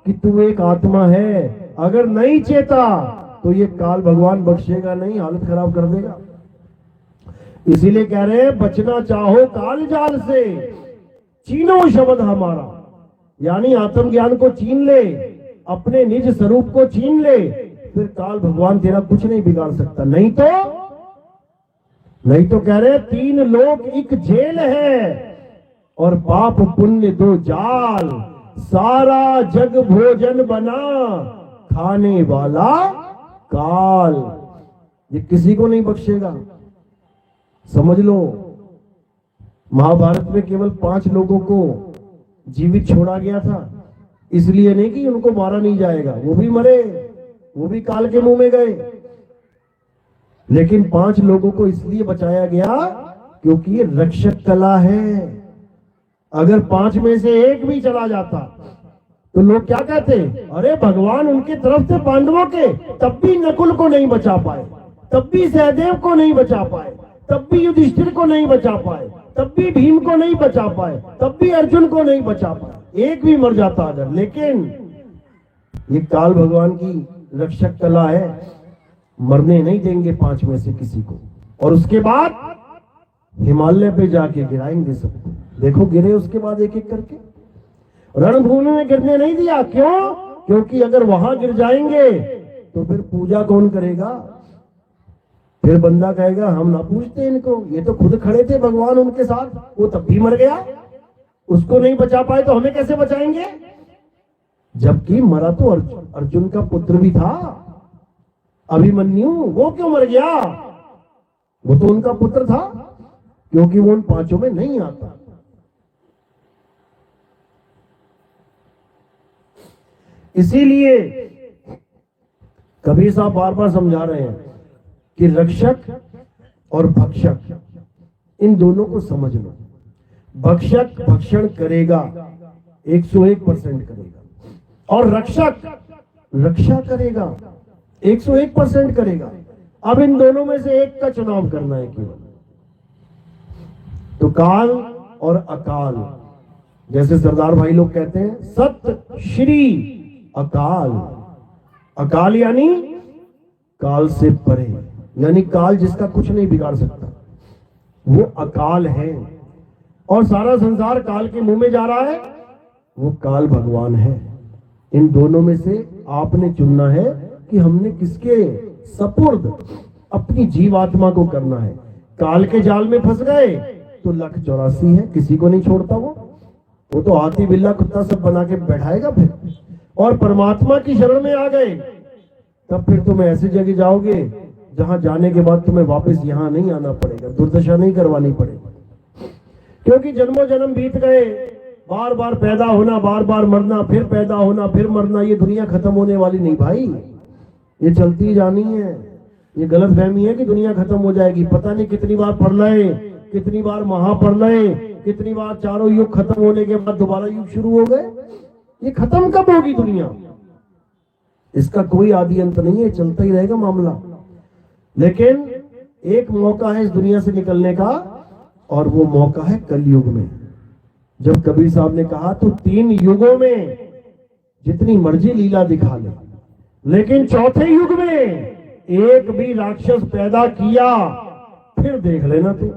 कि तू एक आत्मा है। अगर नहीं चेता तो ये काल भगवान बख्शेगा नहीं, हालत खराब कर देगा। इसीलिए कह रहे हैं बचना चाहो काल जाल से, चीनो शब्द हमारा, यानी आत्मज्ञान को छीन ले, अपने निज स्वरूप को छीन ले, फिर काल भगवान तेरा कुछ नहीं बिगाड़ सकता। नहीं तो कह रहे तीन लोक एक जेल है और पाप पुण्य दो जाल, सारा जग भोजन बना खाने वाला काल। ये किसी को नहीं बख्शेगा, समझ लो। महाभारत में केवल 5 लोगों को जीवित छोड़ा गया था, इसलिए नहीं कि उनको मारा नहीं जाएगा, वो भी मरे, वो भी काल के मुंह में गए। लेकिन 5 लोगों को इसलिए बचाया गया क्योंकि ये रक्षक कला है। अगर 5 में से एक भी चला जाता तो लोग क्या कहते? अरे भगवान उनके तरफ थे पांडवों के, तब भी नकुल को नहीं बचा पाए, तब भी सहदेव को नहीं बचा पाए, तब भी युधिष्ठिर को नहीं बचा पाए, तब भी भीम को नहीं बचा पाए, तब भी अर्जुन को नहीं बचा पाए। एक भी मर जाता अगर। लेकिन ये काल भगवान की रक्षक कला है, मरने नहीं देंगे 5 में से किसी को। और उसके बाद हिमालय पे जाके गिराएंगे सबको। देखो गिरे उसके बाद एक एक करके। रणभूमि में गिरने नहीं दिया। क्यों? क्योंकि अगर वहां गिर जाएंगे तो फिर पूजा कौन करेगा? फिर बंदा कहेगा हम ना पूछते इनको, ये तो खुद खड़े थे भगवान उनके साथ, वो तब भी मर गया, उसको नहीं बचा पाए तो हमें कैसे बचाएंगे? जबकि मरा तो अर्जुन का पुत्र भी था, अभिमन्यु। वो क्यों मर गया? वो तो उनका पुत्र था, क्योंकि वो उन पांचों में नहीं आता। इसीलिए कबीर साहब बार बार समझा रहे हैं कि रक्षक और भक्षक, इन दोनों को समझ लो। भक्षक भक्षण करेगा, 101% करेगा, और रक्षक रक्षा करेगा, 101% करेगा। अब इन दोनों में से एक का चुनाव करना है केवल। तो काल और अकाल, जैसे सरदार भाई लोग कहते हैं, सत श्री अकाल। अकाल यानी काल से परे, यानी काल जिसका कुछ नहीं बिगाड़ सकता, वो अकाल है। और सारा संसार काल के मुंह में जा रहा है, वो काल भगवान है। इन दोनों में से आपने चुनना है कि हमने किसके सपुर्द अपनी जीवात्मा को करना है। काल के जाल में फंस गए तो 184 है, किसी को नहीं छोड़ता वो तो हाथी बिल्ला कुत्ता सब बना के बैठाएगा फिर। और परमात्मा की शरण में आ गए तब फिर तुम ऐसी जगह जाओगे जहां जाने के बाद तुम्हें वापस यहां नहीं आना पड़ेगा, दुर्दशा नहीं करवानी पड़ेगी। क्योंकि जन्मों जन्म बीत गए, बार बार पैदा होना, बार बार मरना, फिर पैदा होना, फिर मरना। ये दुनिया खत्म होने वाली नहीं भाई, ये चलती जानी है। ये गलत फहमी है कि दुनिया खत्म हो जाएगी। पता नहीं कितनी बार प्रलय, कितनी बार महाप्रलय, कितनी बार चारों युग खत्म होने के बाद दोबारा युग शुरू हो गए। ये खत्म कब होगी दुनिया? इसका कोई आदि अंत नहीं है, चलता ही रहेगा मामला। लेकिन एक मौका है इस दुनिया से निकलने का, और वो मौका है कलयुग में। जब कबीर साहब ने कहा तो 3 युगों में जितनी मर्जी लीला दिखा ले, लेकिन चौथे युग में एक भी राक्षस पैदा किया फिर देख लेना तू।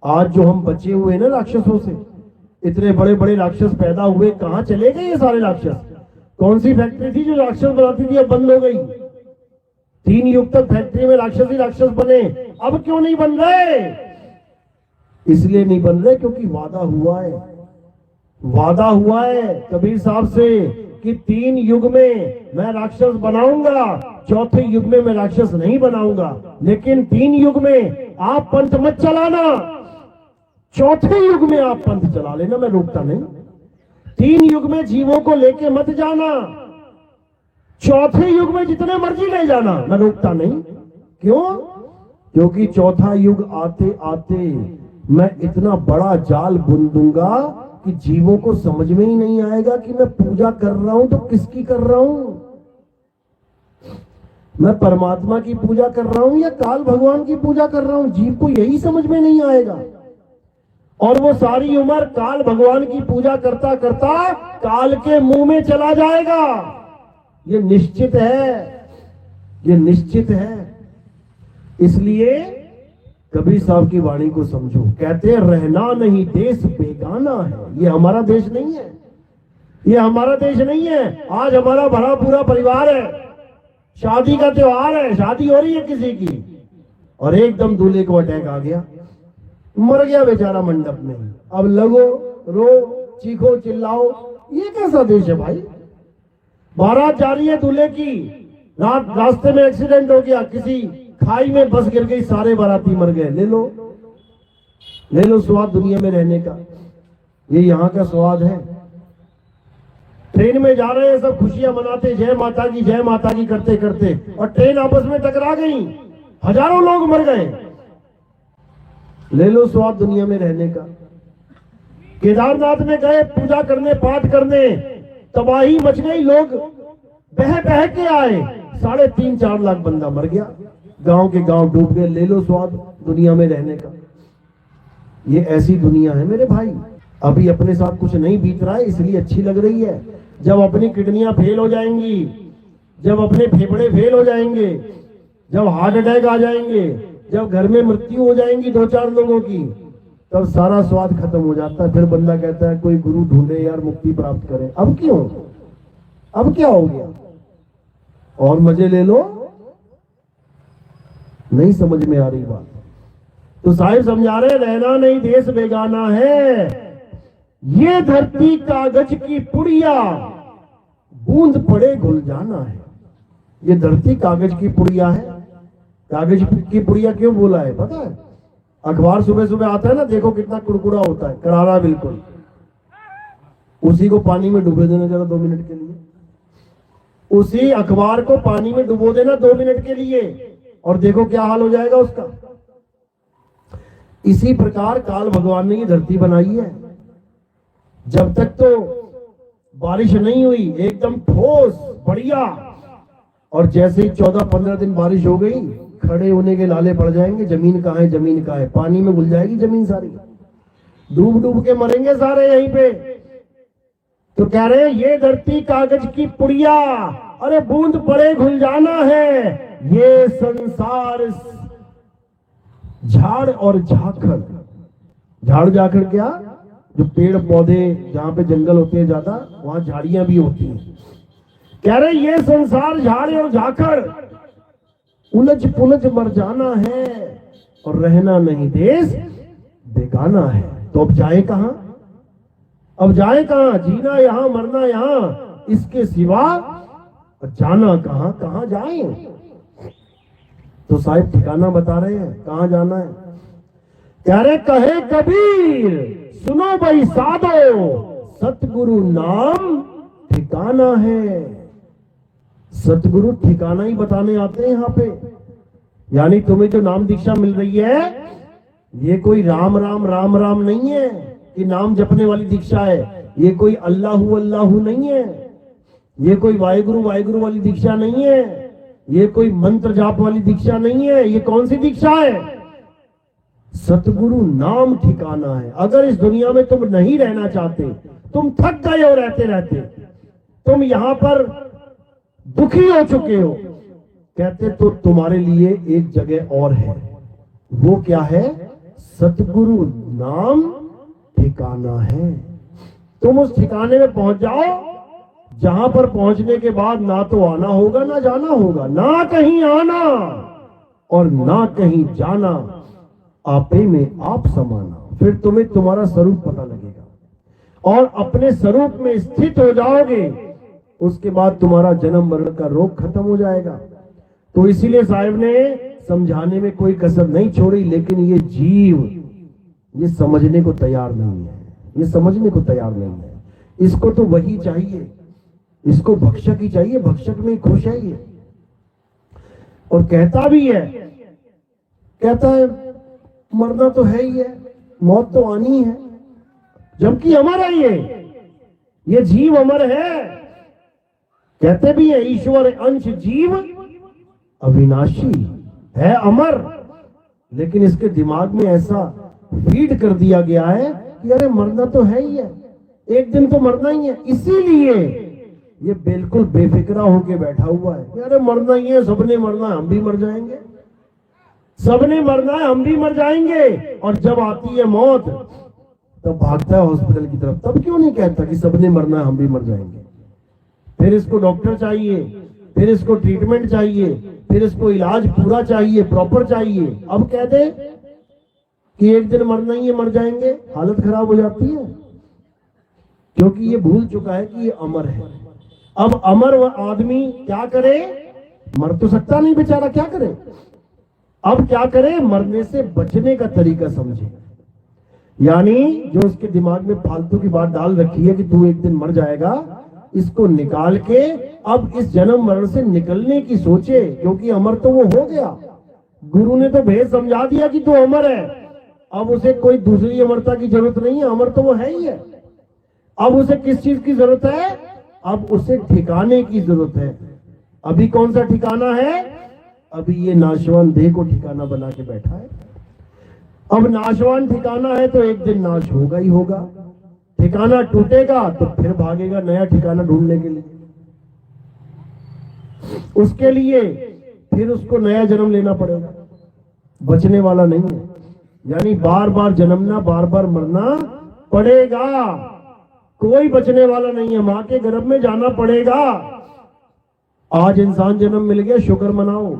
आज जो हम बचे हुए ना राक्षसों से, इतने बड़े बड़े राक्षस पैदा हुए, कहां चले गए ये सारे राक्षस? कौन सी फैक्ट्री थी जो राक्षस बनाती थी, अब बंद हो गई। 3 युग तक फैक्ट्री में राक्षस ही राक्षस बने, अब क्यों नहीं बन रहे? इसलिए नहीं बन रहे क्योंकि वादा हुआ है, वादा हुआ है कबीर साहब से कि 3 युग में मैं राक्षस बनाऊंगा, चौथे युग में मैं राक्षस नहीं बनाऊंगा। लेकिन 3 युग में आप पंथ मत चलाना, चौथे युग में आप पंथ चला लेना, मैं रोकता नहीं। 3 युग में जीवों को लेके मत जाना, चौथे युग में जितने मर्जी ले जाना, मैं रोकता नहीं। क्यों? क्योंकि चौथा युग आते आते मैं इतना बड़ा जाल बुन दूंगा कि जीवों को समझ में ही नहीं आएगा कि मैं पूजा कर रहा हूं तो किसकी कर रहा हूं। मैं परमात्मा की पूजा कर रहा हूं या काल भगवान की पूजा कर रहा हूं, जीव को यही समझ में नहीं आएगा। और वो सारी उम्र काल भगवान की पूजा करता करता काल के मुंह में चला जाएगा। ये निश्चित है, ये निश्चित है। इसलिए कबीर साहब की वाणी को समझो। कहते हैं रहना नहीं देश बेगाना है। ये हमारा देश नहीं है, ये हमारा देश नहीं है। आज हमारा भरा पूरा परिवार है, शादी का त्योहार है, शादी हो रही है किसी की, और एकदम दूल्हे को अटैक आ गया, मर गया बेचारा मंडप में। अब लगो, रो, चीखो, चिल्लाओ। ये कैसा देश है भाई? बारात जा रही है दूल्हे की, रास्ते में एक्सीडेंट हो गया, किसी खाई में बस गिर गई, सारे बाराती मर गए। ले लो, ले लो स्वाद दुनिया में रहने का। ये यहाँ का स्वाद है। ट्रेन में जा रहे हैं, सब खुशियां मनाते, जय माता की करते करते, और ट्रेन आपस में टकरा गई, हजारों लोग मर गए। ले लो स्वाद दुनिया में रहने का। केदारनाथ में गए पूजा करने, पाठ करने, तबाही मच गई, लोग बह बह के आए, 3.5-4 लाख बंदा मर गया, गांव के गांव डूब गए। ले लो स्वाद दुनिया में रहने का। ये ऐसी दुनिया है मेरे भाई। अभी अपने साथ कुछ नहीं बीत रहा है इसलिए अच्छी लग रही है। जब अपनी किडनियां फेल हो जाएंगी, जब अपने फेफड़े फेल हो जाएंगे, जब हार्ट अटैक आ जाएंगे, जब घर में मृत्यु हो जाएंगी 2-4 लोगों की, तब सारा स्वाद खत्म हो जाता है। फिर बंदा कहता है कोई गुरु ढूंढे यार, मुक्ति प्राप्त करे। अब क्यों? अब क्या हो गया? और मजे ले लो। नहीं समझ में आ रही बात तो साहिब समझा रहे, रहना नहीं देश बेगाना है, ये धरती कागज की पुड़िया, बूंद पड़े घुल जाना है। ये धरती कागज की पुड़िया है। कागज की पुड़िया क्यों बोला है पता है? अखबार सुबह सुबह आता है ना, देखो कितना कुड़कुड़ा होता है, करारा बिल्कुल। उसी को पानी में डुबो देना जरा 2 मिनट के लिए। उसी अखबार को पानी में डुबो देना 2 मिनट के लिए, और देखो क्या हाल हो जाएगा उसका। इसी प्रकार काल भगवान ने ये धरती बनाई है। जब तक तो बारिश नहीं हुई एकदम ठोस बढ़िया, और जैसे ही 14-15 दिन बारिश हो गई, खड़े होने के लाले पड़ जाएंगे। जमीन कहाँ है, जमीन कहाँ है, पानी में घुल जाएगी जमीन सारी, डूब डूब के मरेंगे सारे यहीं पे। तो कह रहे हैं ये धरती कागज की पुड़िया, अरे बूंद पड़े घुल जाना है। ये संसार झाड़ और झाखड़। झाड़ झाखड़ क्या? जो पेड़ पौधे जहां पे जंगल होते हैं ज्यादा, वहां झाड़ियां भी होती हैं। कह रहे ये संसार झाड़ और झाखड़, उलझ पुलझ मर जाना है और रहना नहीं देश बेगाना है। तो अब जाए कहां? अब जाए कहां? जीना यहां, मरना यहां, इसके सिवा जाना कहां? कहां जाए? तो साहिब ठिकाना बता रहे हैं कहां जाना है। कह रहे कहे कबीर सुनो भाई साधो, सतगुरु नाम ठिकाना है। सतगुरु ठिकाना ही बताने आते हैं यहाँ पे। यानी तुम्हें जो नाम दीक्षा मिल रही है, ये कोई राम राम राम राम नहीं है कि नाम जपने वाली दीक्षा है। ये कोई अल्लाहू अल्लाहू नहीं है। ये कोई वाहिगुरु वाहिगुरु वाली दीक्षा नहीं है। ये कोई मंत्र जाप वाली दीक्षा नहीं है। ये कौन सी दीक्षा है? सतगुरु नाम ठिकाना है। अगर इस दुनिया में तुम नहीं रहना चाहते, तुम थक गए हो रहते रहते, तुम यहां पर दुखी हो चुके हो, कहते तो तुम्हारे लिए एक जगह और है। वो क्या है? सतगुरु नाम ठिकाना है। तुम उस ठिकाने में पहुंच जाओ जहां पर पहुंचने के बाद ना तो आना होगा ना जाना होगा, ना कहीं आना और ना कहीं जाना, आपे में आप समाना। फिर तुम्हें तुम्हारा स्वरूप पता लगेगा और अपने स्वरूप में स्थित हो जाओगे। उसके बाद तुम्हारा जन्म मरण का रोग खत्म हो जाएगा। तो इसीलिए साहिब ने समझाने में कोई कसर नहीं छोड़ी, लेकिन ये जीव ये समझने को तैयार नहीं है। ये समझने को तैयार नहीं है। इसको तो वही चाहिए, इसको भक्षक ही चाहिए, भक्षक में ही खुश है ये। और कहता भी है, कहता है मरना तो है ही है, मौत तो आनी है, जबकि अमर है ये जीव अमर है। कहते भी है ईश्वर अंश जीव अविनाशी है, अमर। लेकिन इसके दिमाग में ऐसा फीड कर दिया गया है कि अरे मरना तो है ही है, एक दिन तो मरना ही है। इसीलिए ये बिल्कुल बेफिक्रा होके बैठा हुआ है कि अरे मरना ही है, सबने मरना है, हम भी मर जाएंगे, सबने मरना है, हम भी मर जाएंगे। और जब आती है मौत तब भागता है हॉस्पिटल की तरफ। तब क्यों नहीं कहता कि सबने मरना है, हम भी मर जाएंगे? फिर इसको डॉक्टर चाहिए, फिर इसको ट्रीटमेंट चाहिए, फिर इसको इलाज पूरा चाहिए, प्रॉपर चाहिए। अब कह दे कि एक दिन मरना ही है, मर जाएंगे, हालत खराब हो जाती है, क्योंकि ये भूल चुका है कि ये अमर है। अब अमर व आदमी क्या करे? मर तो सकता नहीं बेचारा, क्या करे? अब क्या करे? मरने से बचने का तरीका समझे। यानी जो उसके दिमाग में फालतू की बात डाल रखी है कि तू एक दिन मर जाएगा, इसको निकाल के अब इस जन्म मरण से निकलने की सोचे, क्योंकि अमर तो वो हो गया। गुरु ने तो भेद समझा दिया कि तू अमर है। अब उसे कोई दूसरी अमरता की जरूरत नहीं है, अमर तो वो है ही है। अब उसे किस चीज की जरूरत है? अब उसे ठिकाने की जरूरत है। अभी कौन सा ठिकाना है? अभी ये नाशवान देह को ठिकाना बना के बैठा है। अब नाशवान ठिकाना है तो एक दिन नाश होगा ही होगा। ठिकाना टूटेगा तो फिर भागेगा नया ठिकाना ढूंढने के लिए। उसके लिए फिर उसको नया जन्म लेना पड़ेगा, बचने वाला नहीं है। यानी बार बार जन्मना, बार बार मरना पड़ेगा, कोई बचने वाला नहीं है। मां के गर्भ में जाना पड़ेगा। आज इंसान जन्म मिल गया, शुक्र मनाओ।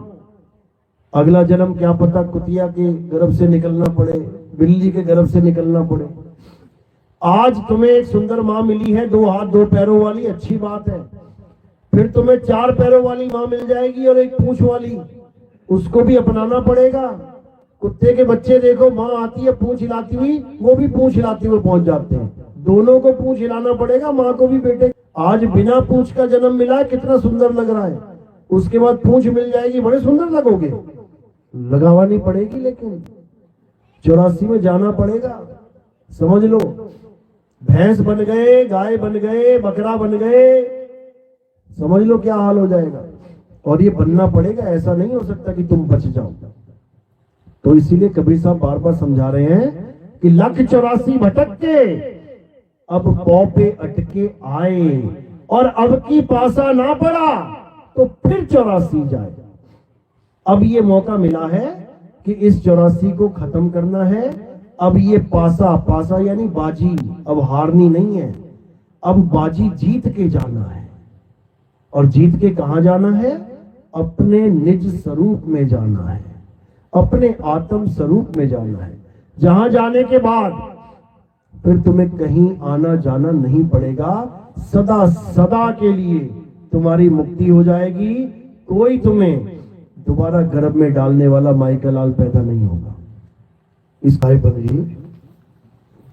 अगला जन्म क्या पता कुतिया के गर्भ से निकलना पड़े, बिल्ली के गर्भ से निकलना पड़े। आज तुम्हें एक सुंदर मां मिली है, 2 हाथ 2 पैरों वाली, अच्छी बात है। फिर तुम्हें 4 पैरों वाली माँ मिल जाएगी और एक पूंछ वाली, उसको भी अपनाना पड़ेगा। कुत्ते के बच्चे देखो, माँ आती है पूंछ हिलाती हुई, वो भी पूंछ हिलाती हुए पहुंच जाते हैं। दोनों को पूंछ हिलाना पड़ेगा, माँ को भी बेटे। आज बिना पूंछ का जन्म मिला है, कितना सुंदर लग रहा है, उसके बाद पूंछ मिल जाएगी, बड़े सुंदर लगोगे। लगावानी पड़ेगी, लेकिन 84 में जाना पड़ेगा। समझ लो, भैंस बन गए, गाय बन गए, बकरा बन गए, समझ लो क्या हाल हो जाएगा। और ये बनना पड़ेगा, ऐसा नहीं हो सकता कि तुम बच जाओ। तो इसीलिए कबीर साहब बार बार समझा रहे हैं कि 184 भटक के अब पौ पे अटके आए, और अब की पासा ना पड़ा तो फिर 84 जाए। अब ये मौका मिला है कि इस 84 को खत्म करना है। अब ये पासा यानी बाजी अब हारनी नहीं है, अब बाजी जीत के जाना है। और जीत के कहां जाना है? अपने निज स्वरूप में जाना है, अपने आत्म स्वरूप में जाना है, जहां जाने के बाद फिर तुम्हें कहीं आना जाना नहीं पड़ेगा। सदा सदा के लिए तुम्हारी मुक्ति हो जाएगी। कोई तुम्हें दोबारा गर्भ में डालने वाला माई का लाल पैदा नहीं होगा। इस भाई बंदी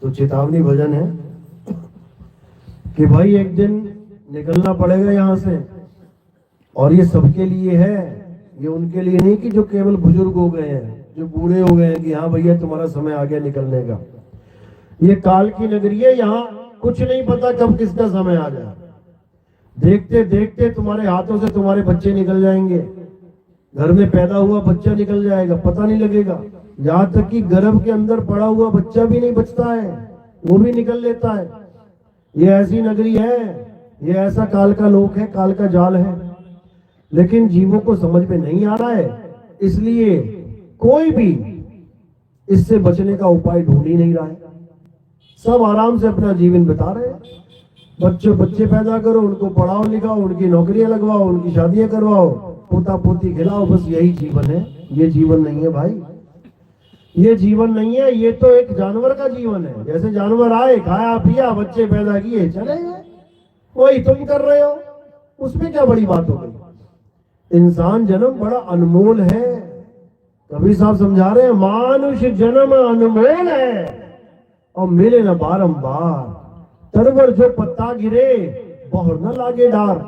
तो चेतावनी भजन है कि भाई एक दिन निकलना पड़ेगा यहां से, और ये सबके लिए है, ये उनके लिए नहीं कि जो केवल बुजुर्ग हो गए हैं, जो बूढ़े हो गए हैं कि हाँ भैया तुम्हारा समय आ गया निकलने का। ये काल की नगरी है, यहाँ कुछ नहीं पता कब किसका समय आ जाए। देखते देखते तुम्हारे हाथों से तुम्हारे बच्चे निकल जाएंगे, घर में पैदा हुआ बच्चा निकल जाएगा, पता नहीं लगेगा। यहाँ तक कि गर्भ के अंदर पड़ा हुआ बच्चा भी नहीं बचता है, वो भी निकल लेता है। ये ऐसी नगरी है, ये ऐसा काल का लोक है, काल का जाल है। लेकिन जीवों को समझ में नहीं आ रहा है, इसलिए कोई भी इससे बचने का उपाय ढूंढ ही नहीं रहा है। सब आराम से अपना जीवन बिता रहे हैं। बच्चे पैदा करो, उनको पढ़ाओ लिखाओ, उनकी नौकरियां लगवाओ, उनकी शादियां करवाओ, पोता पोती खिलाओ, बस यही जीवन है। ये जीवन नहीं है भाई, ये जीवन नहीं है। ये तो एक जानवर का जीवन है। जैसे जानवर आए, खाया पिया, बच्चे पैदा किए, चले गए, वही तुम कर रहे हो, उसमें क्या बड़ी बात हो गई। इंसान जन्म बड़ा अनमोल है। कबीर साहब समझा रहे हैं, मानुष जन्म अनमोल है और मिले न बारंबार। तरवर जो पत्ता गिरे बहुर न लागे डार।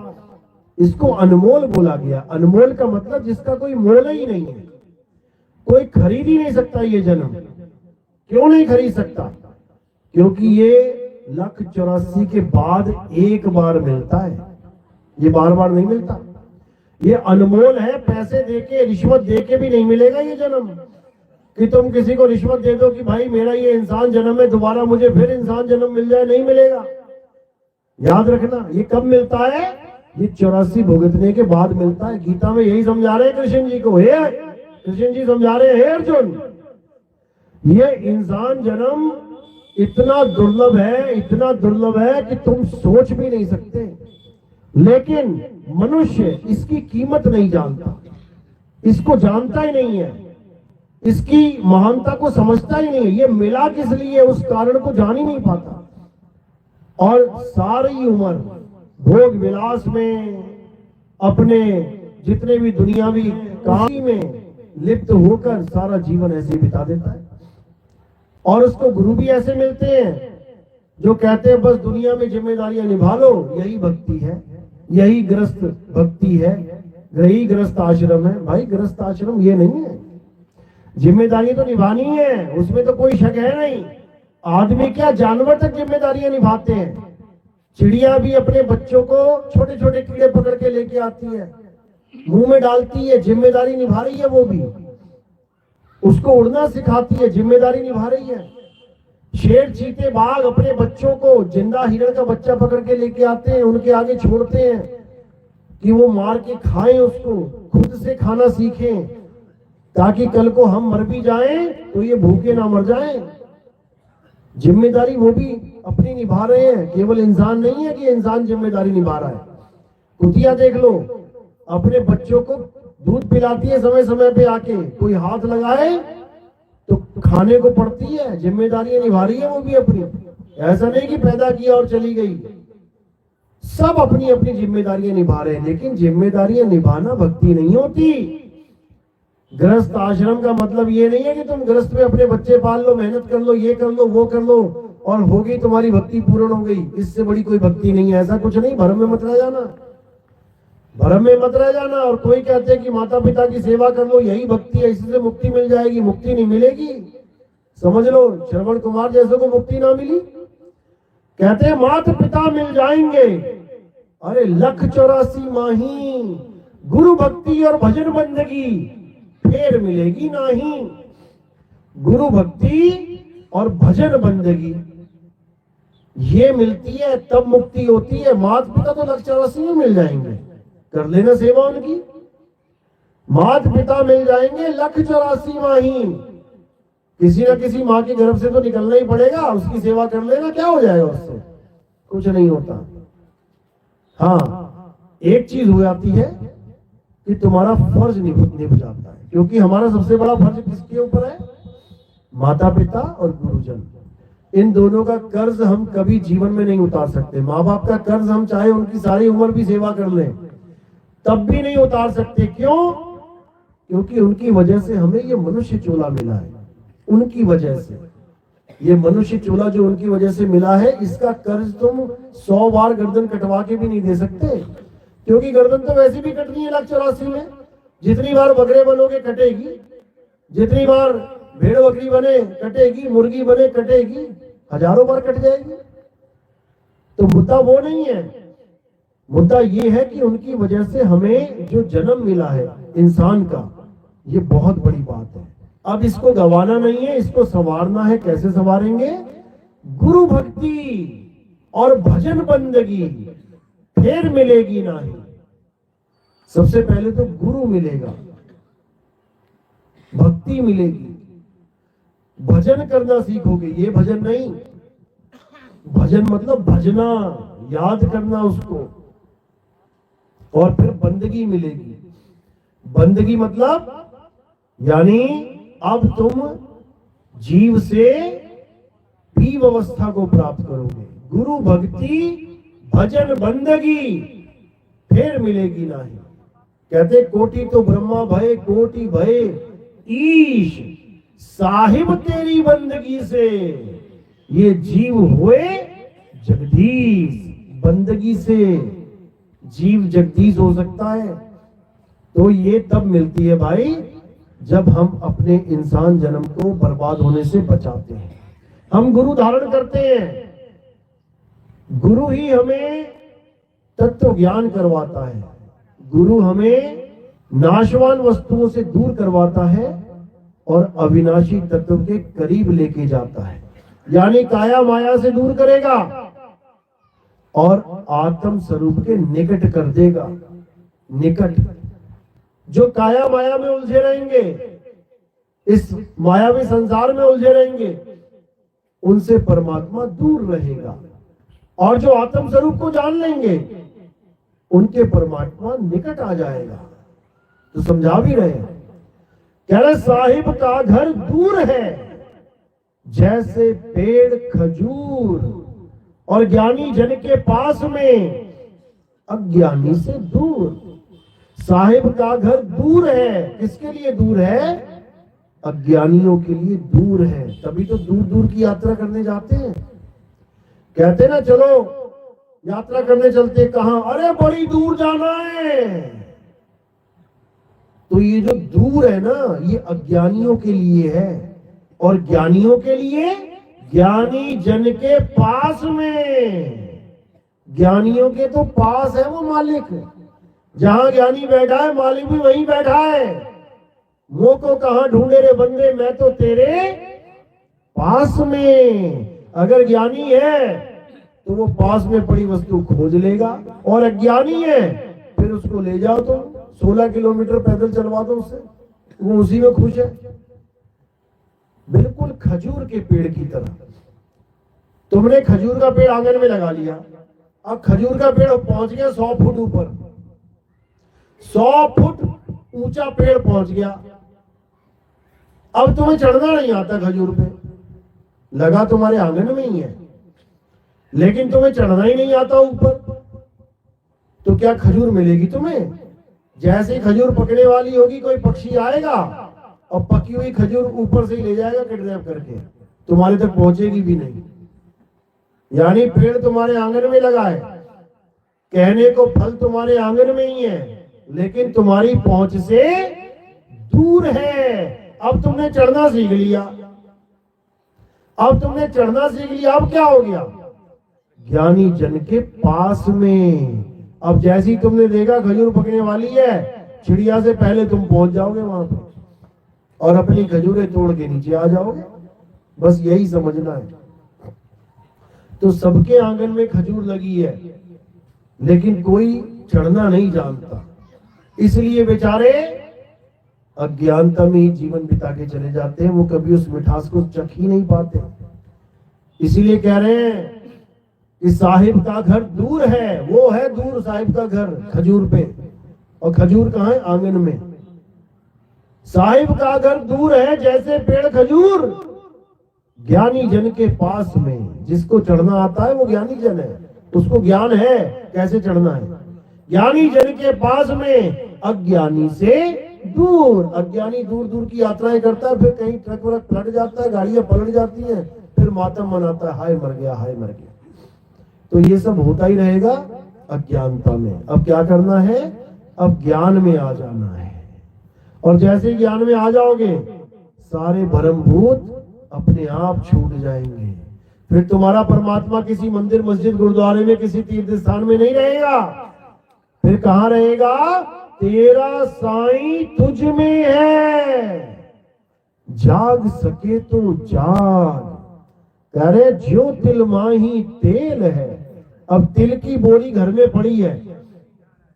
इसको अनमोल बोला गया। अनमोल का मतलब जिसका कोई मोल ही नहीं है, कोई खरीद ही नहीं सकता ये जन्म। क्यों नहीं खरीद सकता? क्योंकि ये 184 के बाद एक बार मिलता है, ये बार बार नहीं मिलता। ये अनमोल है, पैसे देके रिश्वत देके भी नहीं मिलेगा ये जन्म। कि तुम किसी को रिश्वत दे दो कि भाई मेरा ये इंसान जन्म है, दोबारा मुझे फिर इंसान जन्म मिल जाए, नहीं मिलेगा। याद रखना, ये कब मिलता है? ये 84 भुगतने के बाद मिलता है। गीता में यही समझा रहे हैं कृष्ण जी को। हे कृष्ण जी समझा रहे हैं, हे अर्जुन, ये इंसान जन्म इतना दुर्लभ है, इतना दुर्लभ है कि तुम सोच भी नहीं सकते। लेकिन मनुष्य इसकी कीमत नहीं जानता, इसको जानता ही नहीं है, इसकी महानता को समझता ही नहीं है। ये मिला किस लिए, उस कारण को जान ही नहीं पाता। और सारी उम्र भोग विलास में, अपने जितने भी दुनियावी काम में लिप्त होकर सारा जीवन ऐसे ही बिता देता है। और उसको गुरु भी ऐसे मिलते हैं जो कहते हैं बस दुनिया में जिम्मेदारियां निभा लो, यही भक्ति है, यही गृहस्थ भक्ति है, यही गृहस्थ आश्रम है। भाई गृहस्थ आश्रम ये नहीं है, जिम्मेदारी तो निभानी है, उसमें तो कोई शक है नहीं। आदमी क्या, जानवर तक जिम्मेदारियां निभाते हैं। चिड़िया भी अपने बच्चों को छोटे छोटे कीड़े पकड़ के लेके आती है, मुंह में डालती है, जिम्मेदारी निभा रही है। वो भी उसको उड़ना सिखाती है, जिम्मेदारी निभा रही है। शेर चीते बाघ अपने बच्चों को, जिंदा हिरण का बच्चा पकड़ के लेके आते हैं, उनके आगे छोड़ते हैं कि वो मार के खाएं, उसको खुद से खाना सीखें, ताकि कल को हम मर भी जाएं तो ये भूखे ना मर जाएं। जिम्मेदारी वो भी अपनी निभा रहे हैं। केवल इंसान नहीं है कि इंसान जिम्मेदारी निभा रहा है। कुतिया देख लो, अपने बच्चों को दूध पिलाती है समय समय पे आके, कोई हाथ लगाए तो खाने को पड़ती है, जिम्मेदारियां निभा रही है वो भी अपनी। ऐसा नहीं कि पैदा किया और चली गई। सब अपनी अपनी जिम्मेदारियां निभा रहे हैं, लेकिन जिम्मेदारियां निभाना भक्ति नहीं होती। गृहस्थ आश्रम का मतलब ये नहीं है कि तुम गृहस्थ में अपने बच्चे पाल लो, मेहनत कर लो, ये कर लो, वो कर लो और हो गई तुम्हारी भक्ति पूर्ण हो गई। इससे बड़ी कोई भक्ति नहीं है। ऐसा कुछ नहीं, भ्रम में मत रह जाना, भ्रम में मत रह जाना। और कोई कहते हैं कि माता पिता की सेवा कर लो, यही भक्ति है, इससे मुक्ति मिल जाएगी। मुक्ति नहीं मिलेगी। समझ लो, श्रवण कुमार जैसे को मुक्ति ना मिली। कहते हैं माता पिता मिल जाएंगे, अरे 1,84 माही गुरु भक्ति और भजन बंदगी फिर मिलेगी नहीं। गुरु भक्ति और भजन बंदगी ये मिलती है तब मुक्ति होती है। माता पिता तो 1,84 में मिल जाएंगे, कर लेना सेवा उनकी। माता पिता मिल जाएंगे 1,84 माही। किसी ना किसी माँ के गर्भ से तो निकलना ही पड़ेगा, उसकी सेवा कर लेना, क्या हो जाएगा उससे? कुछ नहीं होता। हाँ, एक चीज हो जाती है कि तुम्हारा फर्ज निभ जाता है, क्योंकि हमारा सबसे बड़ा फर्ज किसके ऊपर है? माता पिता और गुरुजन। इन दोनों का कर्ज हम कभी जीवन में नहीं उतार सकते। माँ बाप का कर्ज हम चाहे उनकी सारी उम्र भी सेवा कर लें तब भी नहीं उतार सकते। क्यों? क्योंकि उनकी वजह से हमें ये मनुष्य चोला मिला है। उनकी वजह से ये मनुष्य चोला जो उनकी वजह से मिला है, इसका कर्ज तुम 100 बार गर्दन कटवा के भी नहीं दे सकते, क्योंकि गर्दन तो वैसे भी कटनी है 1,84 में। जितनी बार बकरे बनोगे कटेगी, जितनी बार भेड़ बकरी बने कटेगी, मुर्गी बने कटेगी, हजारों बार कट जाएगी। तो मुद्दा वो नहीं है, मुद्दा ये है कि उनकी वजह से हमें जो जन्म मिला है इंसान का, ये बहुत बड़ी बात है। अब इसको गंवाना नहीं है, इसको संवारना है। कैसे संवारेंगे? गुरु भक्ति और भजन बंदगी फिर मिलेगी नहीं। सबसे पहले तो गुरु मिलेगा, भक्ति मिलेगी, भजन करना सीखोगे। ये भजन नहीं, भजन मतलब भजना, याद करना उसको। और फिर बंदगी मिलेगी। बंदगी मतलब यानी अब तुम जीव से पीव अवस्था को प्राप्त करोगे। गुरु भक्ति भजन बंदगी फिर मिलेगी नहीं। कहते कोटि तो ब्रह्मा भय कोटि भय ईश, साहिब तेरी बंदगी से ये जीव हुए जगदीश। बंदगी से जीव जगदीश हो सकता है। तो ये तब मिलती है भाई जब हम अपने इंसान जन्म को बर्बाद होने से बचाते हैं। हम गुरु धारण करते हैं, गुरु ही हमें तत्व ज्ञान करवाता है, गुरु हमें नाशवान वस्तुओं से दूर करवाता है और अविनाशी तत्व के करीब लेके जाता है। यानी काया माया से दूर करेगा और आत्म स्वरूप के निकट कर देगा। निकट जो काया माया में उलझे रहेंगे, इस मायावी संसार में उलझे रहेंगे, उनसे परमात्मा दूर रहेगा। और जो आत्म स्वरूप को जान लेंगे, उनके परमात्मा निकट आ जाएगा। तो समझा भी रहे हैं, कह रहे साहिब का घर दूर है जैसे पेड़ खजूर, और ज्ञानी जन के पास में अज्ञानी से दूर। साहिब का घर दूर है, किसके लिए दूर है? अज्ञानियों के लिए दूर है। तभी तो दूर दूर की यात्रा करने जाते हैं। कहते ना चलो यात्रा करने चलते, कहां? अरे बड़ी दूर जाना है। तो ये जो दूर है ना, ये अज्ञानियों के लिए है, और ज्ञानियों के लिए ज्ञानी जन के पास में। ज्ञानियों के तो पास है वो मालिक। जहां ज्ञानी बैठा है, मालिक भी वहीं बैठा है। वो को कहां ढूंढे रे बंदे, मैं तो तेरे पास में। अगर ज्ञानी है तो वो पास में पड़ी वस्तु खोज लेगा, और अज्ञानी है फिर उसको ले जाओ तो 16 किलोमीटर पैदल चलवा दो उससे, वो उसी में खुश है। बिल्कुल खजूर के पेड़ की तरह। तुमने खजूर का पेड़ आंगन में लगा लिया, अब खजूर का पेड़ पहुंच गया 100 फुट ऊपर, 100 फुट ऊंचा पेड़ पहुंच गया। अब तुम्हें चढ़ना नहीं आता खजूर पे, लगा तुम्हारे आंगन में ही है, लेकिन तुम्हें चढ़ना ही नहीं आता ऊपर। तो क्या खजूर मिलेगी तुम्हें? जैसे खजूर पकने वाली होगी कोई पक्षी आएगा और पकी हुई खजूर ऊपर से ही ले जाएगा किडनैप करके, तुम्हारे तक पहुंचेगी भी नहीं। यानी पेड़ तुम्हारे आंगन में लगा है, कहने को फल तुम्हारे आंगन में ही है, लेकिन तुम्हारी पहुंच से दूर है। अब तुमने चढ़ना सीख लिया, अब तुमने चढ़ना सीख लिया, अब क्या हो गया? ज्ञानी जन के पास में। अब जैसी तुमने देखा खजूर पकने वाली है, चिड़िया से पहले तुम पहुंच जाओगे वहां पे और अपनी खजूरें तोड़ के नीचे आ जाओगे। बस यही समझना है। तो सबके आंगन में खजूर लगी है, लेकिन कोई चढ़ना नहीं जानता, इसलिए बेचारे अज्ञानता में ही जीवन बिता के चले जाते हैं। वो कभी उस मिठास को चख ही नहीं पाते। इसीलिए कह रहे हैं कि साहिब का घर दूर है, वो है दूर साहिब का घर खजूर पे, और खजूर कहाँ है? आंगन में। साहिब का घर दूर है जैसे पेड़ खजूर, ज्ञानी जन के पास में। जिसको चढ़ना आता है वो ज्ञानी जन है, उसको ज्ञान है कैसे चढ़ना है। ज्ञानी जन के पास में, अज्ञानी से दूर। अज्ञानी दूर दूर की यात्राएं करता है, फिर कहीं ट्रक व्रक पलट जाता है, गाड़ियां पलट जाती हैं, फिर मातम मनाता है, हाय मर गया, हाय मर गया। तो ये सब होता ही रहेगा अज्ञानता में। अब क्या करना है? अब ज्ञान में आ जाना है, और जैसे ज्ञान में आ जाओगे सारे भ्रम भूत अपने आप छूट जाएंगे। फिर तुम्हारा परमात्मा किसी मंदिर, मस्जिद, गुरुद्वारे में, किसी तीर्थ स्थान में नहीं रहेगा। फिर कहाँ रहेगा? तेरा साईं तुझ में है, जाग सके तो जाग। कह रहे ज्यो तिल माही तेल है। अब तिल की बोरी घर में पड़ी है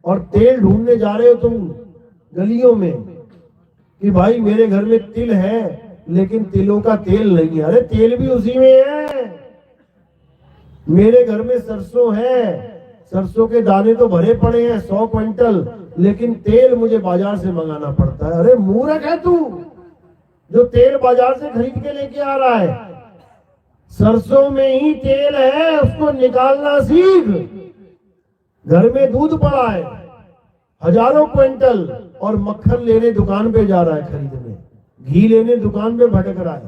और तेल ढूंढने जा रहे हो तुम गलियों में कि भाई मेरे घर में तिल है, लेकिन तिलों का तेल नहीं है। अरे तेल भी उसी में है। मेरे घर में सरसों है, सरसों के दाने तो भरे पड़े हैं 100 क्विंटल, लेकिन तेल मुझे बाजार से मंगाना पड़ता है। अरे मूर्ख है तू जो तेल बाजार से खरीद के लेके आ रहा है। सरसों में ही तेल है, उसको निकालना सीख। घर में दूध पड़ा है हजारों क्विंटल, और मक्खन लेने दुकान पे जा रहा है खरीदने, घी लेने दुकान पे भटक रहा है।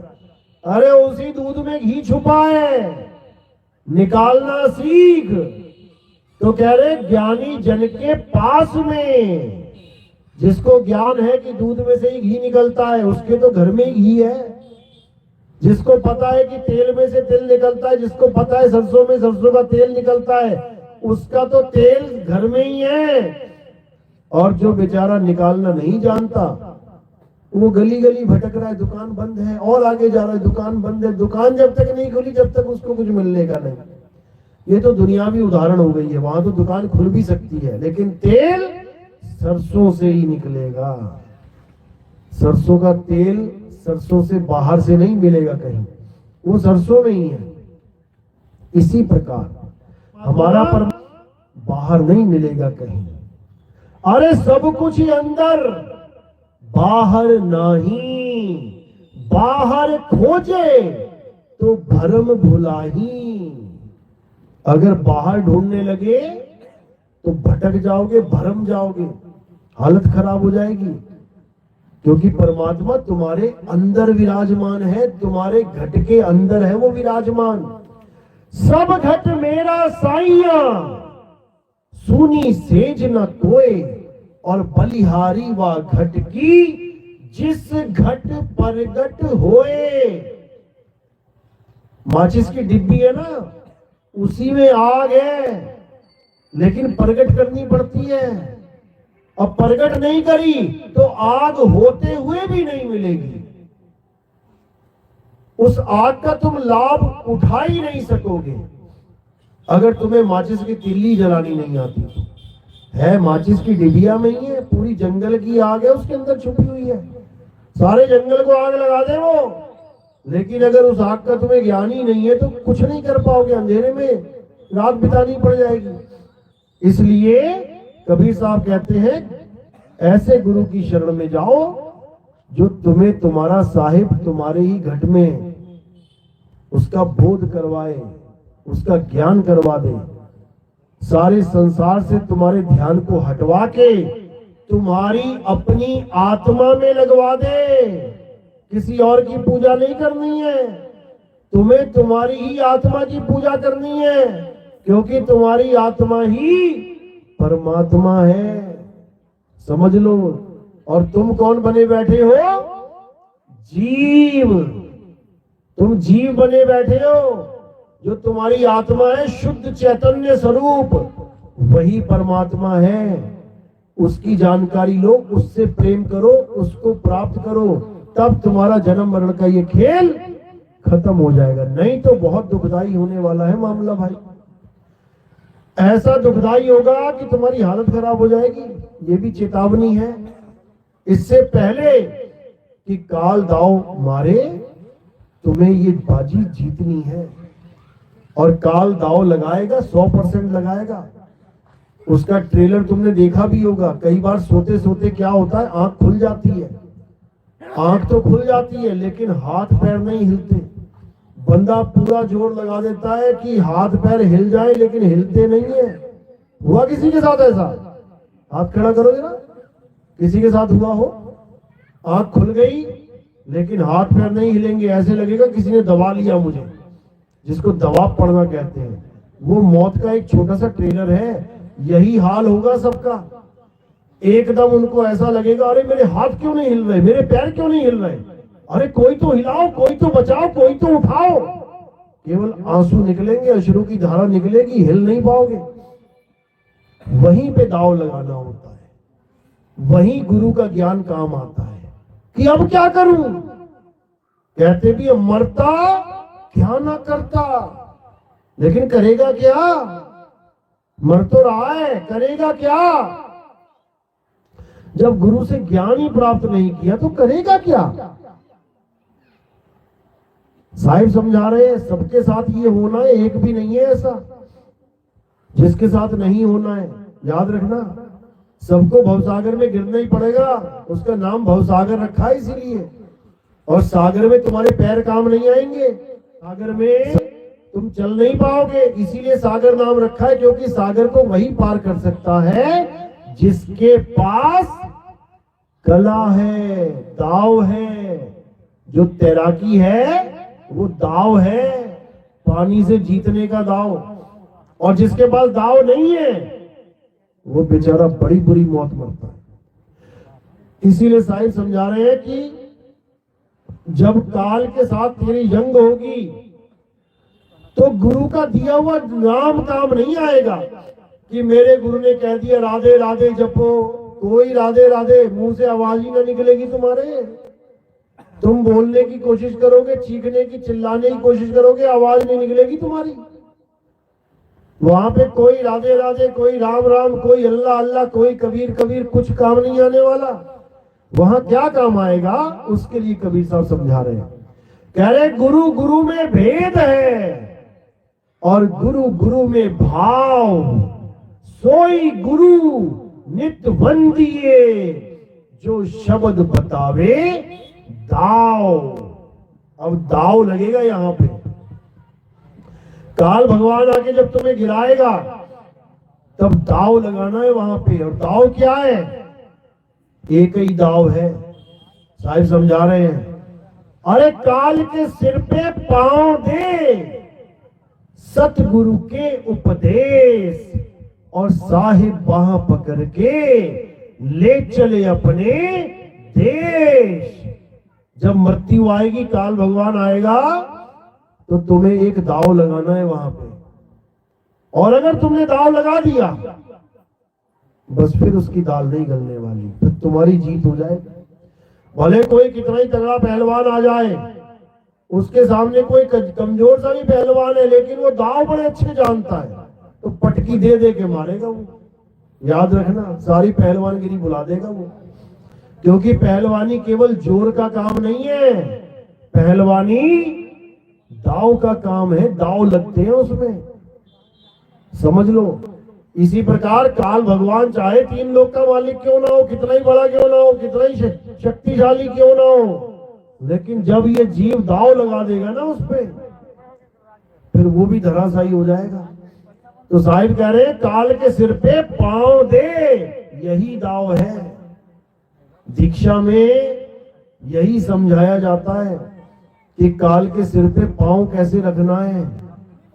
अरे उसी दूध में घी छुपा है, निकालना सीख। तो कह रहे ज्ञानी जन के पास में। जिसको ज्ञान है कि दूध में से ही घी निकलता है, उसके तो घर में ही घी है। जिसको पता है कि तेल में से तेल निकलता है, जिसको पता है सरसों में सरसों का तेल निकलता है, उसका तो तेल घर में ही है। और जो बेचारा निकालना नहीं जानता, वो गली गली भटक रहा है, दुकान बंद है, और आगे जा रहा है, दुकान बंद है। दुकान जब तक नहीं खुली जब तक उसको कुछ मिलने का नहीं। ये तो दुनियावी उदाहरण हो गई है। वहां तो दुकान खुल भी सकती है, लेकिन तेल सरसों से ही निकलेगा। सरसों का तेल सरसों से बाहर से नहीं मिलेगा कहीं, वो सरसों में ही है। इसी प्रकार हमारा परम बाहर नहीं मिलेगा कहीं। अरे सब कुछ ही अंदर, बाहर नहीं। बाहर खोजे तो भरम भुलाही। अगर बाहर ढूंढने लगे तो भटक जाओगे, भरम जाओगे, हालत खराब हो जाएगी। क्योंकि परमात्मा तुम्हारे अंदर विराजमान है, तुम्हारे घट के अंदर है वो विराजमान। सब घट मेरा साइया, सुनी सेज न कोई, और बलिहारी व घट की जिस घट परगट होए। माचिस की डिब्बी है ना, उसी में आग है, लेकिन प्रगट करनी पड़ती है। अब प्रगट नहीं करी तो आग होते हुए भी नहीं मिलेगी। उस आग का तुम लाभ उठा ही नहीं सकोगे अगर तुम्हें माचिस की तिल्ली जलानी नहीं आती। है माचिस की डिबिया में ही है, पूरी जंगल की आग है उसके अंदर छुपी हुई है, सारे जंगल को आग लगा दे वो। लेकिन अगर उस आग का तुम्हें ज्ञान ही नहीं है तो कुछ नहीं कर पाओगे, अंधेरे में रात बितानी पड़ जाएगी। इसलिए कबीर साहब कहते हैं ऐसे गुरु की शरण में जाओ जो तुम्हें तुम्हारा साहिब तुम्हारे ही घट में उसका बोध करवाए, उसका ज्ञान करवा दे। सारे संसार से तुम्हारे ध्यान को हटवा के तुम्हारी अपनी आत्मा में लगवा दे। किसी और की पूजा नहीं करनी है, तुम्हें तुम्हारी ही आत्मा की पूजा करनी है, क्योंकि तुम्हारी आत्मा ही परमात्मा है। समझ लो। और तुम कौन बने बैठे हो? जीव। तुम जीव बने बैठे हो। जो तुम्हारी आत्मा है शुद्ध चैतन्य स्वरूप, वही परमात्मा है। उसकी जानकारी लो, उससे प्रेम करो, उसको प्राप्त करो, तब तुम्हारा जन्म मरण का ये खेल खत्म हो जाएगा। नहीं तो बहुत दुखदाई होने वाला है मामला भाई। ऐसा दुखदाई होगा कि तुम्हारी हालत खराब हो जाएगी। ये भी चेतावनी है। इससे पहले कि काल दाव मारे, तुम्हें ये बाजी जीतनी है। और काल दाव लगाएगा, 100% लगाएगा। उसका ट्रेलर तुमने देखा भी होगा। कई बार सोते सोते क्या होता है, आंख खुल जाती है। आंख तो खुल जाती है लेकिन हाथ पैर नहीं हिलते। बंदा पूरा जोर लगा देता है कि हाथ पैर हिल जाए, लेकिन हिलते नहीं है। हुआ किसी के साथ ऐसा? हाथ खड़ा करोगे ना, किसी के साथ हुआ हो? आंख खुल गई लेकिन हाथ पैर नहीं हिलेंगे। ऐसे लगेगा किसी ने दबा लिया मुझे, जिसको दबाव पड़ना कहते हैं। वो मौत का एक छोटा सा ट्रेलर है। यही हाल होगा सबका। एकदम उनको ऐसा लगेगा, अरे मेरे हाथ क्यों नहीं हिल रहे, मेरे पैर क्यों नहीं हिल रहे, अरे कोई तो हिलाओ, कोई तो बचाओ, कोई तो उठाओ। केवल आंसू निकलेंगे, अश्रु की धारा निकलेगी, हिल नहीं पाओगे। वहीं पे दाव लगाना होता है। वहीं गुरु का ज्ञान काम आता है कि अब क्या करूं। कहते भी मरता क्या ना करता, लेकिन करेगा क्या? मर तो रहा है, करेगा क्या? जब गुरु से ज्ञान ही प्राप्त नहीं किया तो करेगा क्या? साहिब समझा रहे हैं, सबके साथ ये होना है, एक भी नहीं है ऐसा जिसके साथ नहीं होना है। याद रखना, सबको भवसागर में गिरना ही पड़ेगा। उसका नाम भवसागर रखा है इसीलिए। और सागर में तुम्हारे पैर काम नहीं आएंगे, सागर में तुम चल नहीं पाओगे। इसीलिए सागर नाम रखा है, क्योंकि सागर को वही पार कर सकता है जिसके पास कला है, दाव है। जो तैराकी है वो दाव है, पानी से जीतने का दाव। और जिसके पास दाव नहीं है वो बेचारा बड़ी बुरी मौत मरता है। इसीलिए साहिब समझा रहे हैं कि जब काल के साथ तेरी जंग होगी तो गुरु का दिया हुआ नाम काम नहीं आएगा कि मेरे गुरु ने कह दिया राधे राधे जपो। कोई राधे राधे मुंह से आवाज ही ना निकलेगी तुम्हारे। तुम बोलने की कोशिश करोगे, चीखने की, चिल्लाने की कोशिश करोगे, आवाज नहीं निकलेगी तुम्हारी। वहां पे कोई राधे राधे, कोई राम राम, कोई अल्लाह अल्लाह, कोई कबीर कबीर, कुछ काम नहीं आने वाला। वहां क्या काम आएगा, उसके लिए कबीर साहब समझा रहे हैं। कह रहे गुरु गुरु में भेद है और गुरु गुरु में भाव। सोई गुरु नित वंदिए, जो शब्द बतावे दाव। अब दाव लगेगा यहां पे। काल भगवान आके जब तुम्हें गिराएगा तब दाव लगाना है वहां पे। और दाव क्या है? एक ही दाव है। साहिब समझा रहे हैं, अरे काल के सिर पे पांव दे, सतगुरु के उपदेश, और साहिब बाह पकड़ के ले चले अपने देश। जब मृत्यु आएगी, काल भगवान आएगा, तो तुम्हें एक दाव लगाना है वहां पे। और अगर तुमने दाव लगा दिया बस फिर उसकी दाल नहीं गलने वाली, फिर तुम्हारी जीत हो जाएगी। भले कोई कितना ही तगड़ा पहलवान आ जाए, उसके सामने कोई कमजोर सा भी पहलवान है लेकिन वो दाव बड़े अच्छे जानता है, तो पटकी दे दे के मारेगा वो। याद रखना, सारी पहलवानगिरी बुला देगा वो। क्योंकि पहलवानी केवल जोर का काम नहीं है, पहलवानी दाव का काम है। दाव लगते हैं उसमें, समझ लो। इसी प्रकार काल भगवान चाहे 3 लोक का मालिक क्यों ना हो, कितना ही बड़ा क्यों ना हो, कितना ही शक्तिशाली क्यों ना हो, लेकिन जब ये जीव दाव लगा देगा ना उस पे, फिर वो भी धराशायी हो जाएगा। तो साहिब कह रहे हैं काल के सिर पे पांव दे, यही दाव है। दीक्षा में यही समझाया जाता है कि काल के सिर पे पांव कैसे रखना है,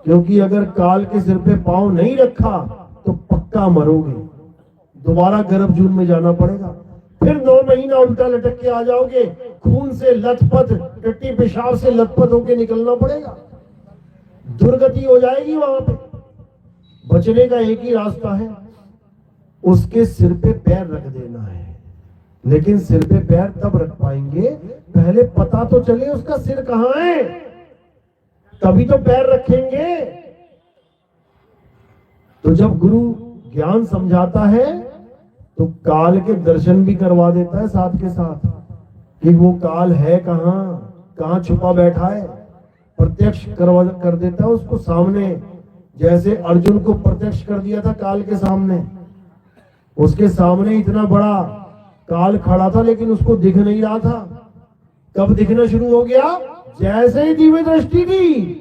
क्योंकि अगर काल के सिर पे पांव नहीं रखा तो पक्का मरोगे, दोबारा गर्भजून में जाना पड़ेगा, फिर 9 महीना उल्टा लटक के आ जाओगे, खून से लथपथ, टट्टी पेशाब से लथपथ होके निकलना पड़ेगा, दुर्गति हो जाएगी। वहां पे बचने का एक ही रास्ता है, उसके सिर पे पैर रख देना है। लेकिन सिर पे पैर तब रख पाएंगे पहले पता तो चले उसका सिर कहां है, तभी तो पैर रखेंगे। तो जब गुरु ज्ञान समझाता है तो काल के दर्शन भी करवा देता है साथ के साथ, कि वो काल है कहां छुपा बैठा है, प्रत्यक्ष करवा कर देता है उसको सामने। जैसे अर्जुन को प्रत्यक्ष कर दिया था काल के सामने, उसके सामने इतना बड़ा काल खड़ा था लेकिन उसको दिख नहीं रहा था। कब दिखना शुरू हो गया? जैसे ही दिव्य दृष्टि दी,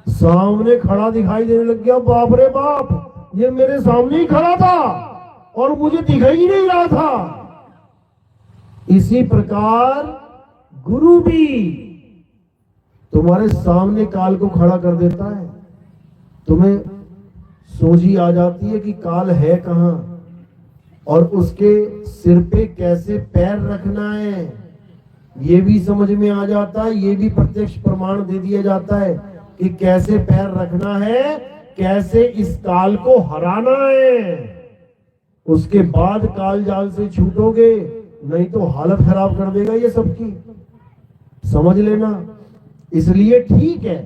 सामने खड़ा दिखाई देने लग गया। बाप रे बाप, ये मेरे सामने ही खड़ा था और मुझे दिखाई ही नहीं रहा था। इसी प्रकार गुरु भी तुम्हारे सामने काल को खड़ा कर देता है, तुम्हें सोझी आ जाती है कि काल है कहां और उसके सिर पे कैसे पैर रखना है, ये भी समझ में आ जाता है। ये भी प्रत्यक्ष प्रमाण दे दिया जाता है कि कैसे पैर रखना है, कैसे इस काल को हराना है। उसके बाद काल जाल से छूटोगे, नहीं तो हालत खराब कर देगा ये सबकी, समझ लेना। इसलिए ठीक है,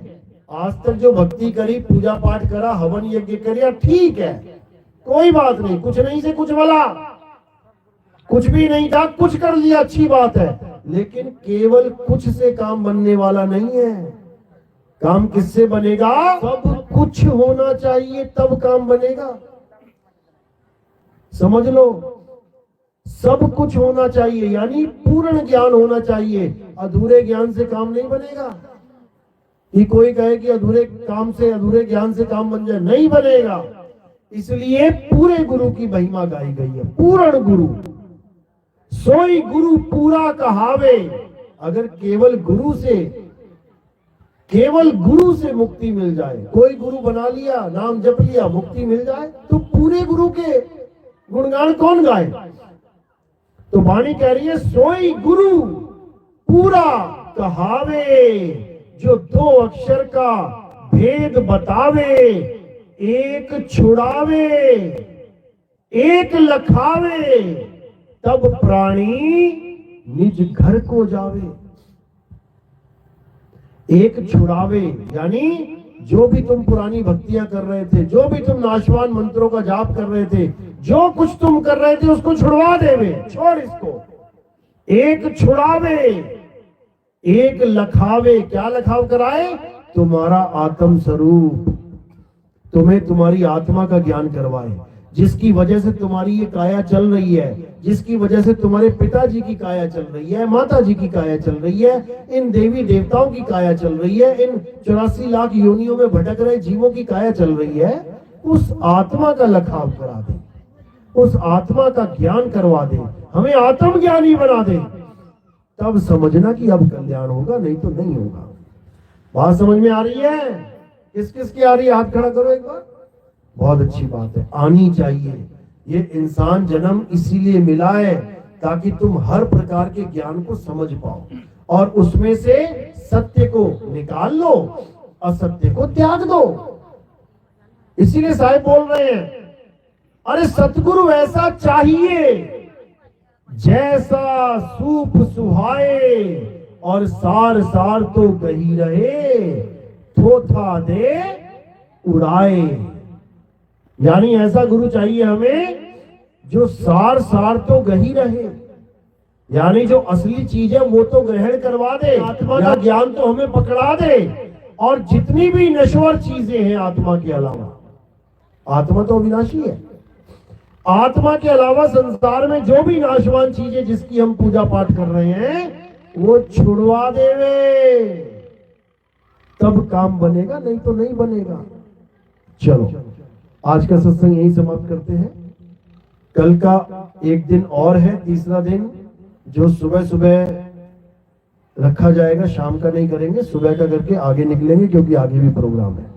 आज तक जो भक्ति करी, पूजा पाठ करा, हवन यज्ञ किया, ठीक है, कोई बात नहीं, कुछ नहीं से कुछ भला, कुछ भी नहीं था, कुछ कर लिया, अच्छी बात है। लेकिन केवल कुछ से काम बनने वाला नहीं है। काम किससे बनेगा? सब कुछ होना चाहिए तब काम बनेगा। समझ लो, सब कुछ होना चाहिए, यानी पूर्ण ज्ञान होना चाहिए। अधूरे ज्ञान से काम नहीं बनेगा। कि कोई कहे कि अधूरे काम से, अधूरे ज्ञान से काम बन जाए, नहीं बनेगा। इसलिए पूरे गुरु की महिमा गाई गई है। पूर्ण गुरु सोई गुरु पूरा कहावे। अगर केवल गुरु से मुक्ति मिल जाए, कोई गुरु बना लिया, नाम जप लिया, मुक्ति मिल जाए, तो पूरे गुरु के गुणगान कौन गाए? तो वाणी कह रही है, सोई गुरु पूरा कहावे, जो 2 अक्षर का भेद बतावे, एक छुड़ावे, एक लखावे, तब प्राणी निज घर को जावे। एक छुड़ावे यानी जो भी तुम पुरानी भक्तियां कर रहे थे, जो भी तुम नाशवान मंत्रों का जाप कर रहे थे, जो कुछ तुम कर रहे थे उसको छुड़वा देवे, छोड़ इसको। एक छुड़ावे, एक लखावे, क्या लखाव कराए? तुम्हारा आत्म स्वरूप, तुम्हें तुम्हारी आत्मा का ज्ञान करवाए, जिसकी वजह से तुम्हारी ये काया चल रही है, जिसकी वजह से तुम्हारे पिताजी की काया चल रही है, माता जी की काया चल रही है, इन देवी देवताओं की काया चल रही है, इन 84 लाख योनियों में भटक रहे जीवों की काया चल रही है। उस आत्मा का लखाव करा दे, उस आत्मा का ज्ञान करवा दे, हमें आत्मज्ञानी बना दे, तब समझना कि अब कल्याण होगा, नहीं तो नहीं होगा। बात समझ में आ रही है? किस किस की आ रही है? हाथ खड़ा करो एक बार। बहुत अच्छी बात है, आनी चाहिए। ये इंसान जन्म इसीलिए मिला है ताकि तुम हर प्रकार के ज्ञान को समझ पाओ और उसमें से सत्य को निकाल लो, असत्य को त्याग दो। इसीलिए साहब बोल रहे हैं, अरे सतगुरु ऐसा चाहिए जैसा सूप सुहाए और सार सार तो गही रहे, थोथा दे उड़ाए। यानी ऐसा गुरु चाहिए हमें जो सार सार तो गही रहे, यानी जो असली चीज है वो तो ग्रहण करवा दे, आत्मा का ज्ञान तो हमें पकड़ा दे, और जितनी भी नश्वर चीजें हैं आत्मा के अलावा, आत्मा तो अविनाशी है, आत्मा के अलावा संसार में जो भी नाशवान चीजें जिसकी हम पूजा पाठ कर रहे हैं वो छुड़वा देवे, तब काम बनेगा, नहीं तो नहीं बनेगा। चलो आज का सत्संग यही समाप्त करते हैं। कल का एक दिन और है, तीसरा दिन, जो सुबह सुबह रखा जाएगा, शाम का नहीं करेंगे, सुबह का करके आगे निकलेंगे क्योंकि आगे भी प्रोग्राम है।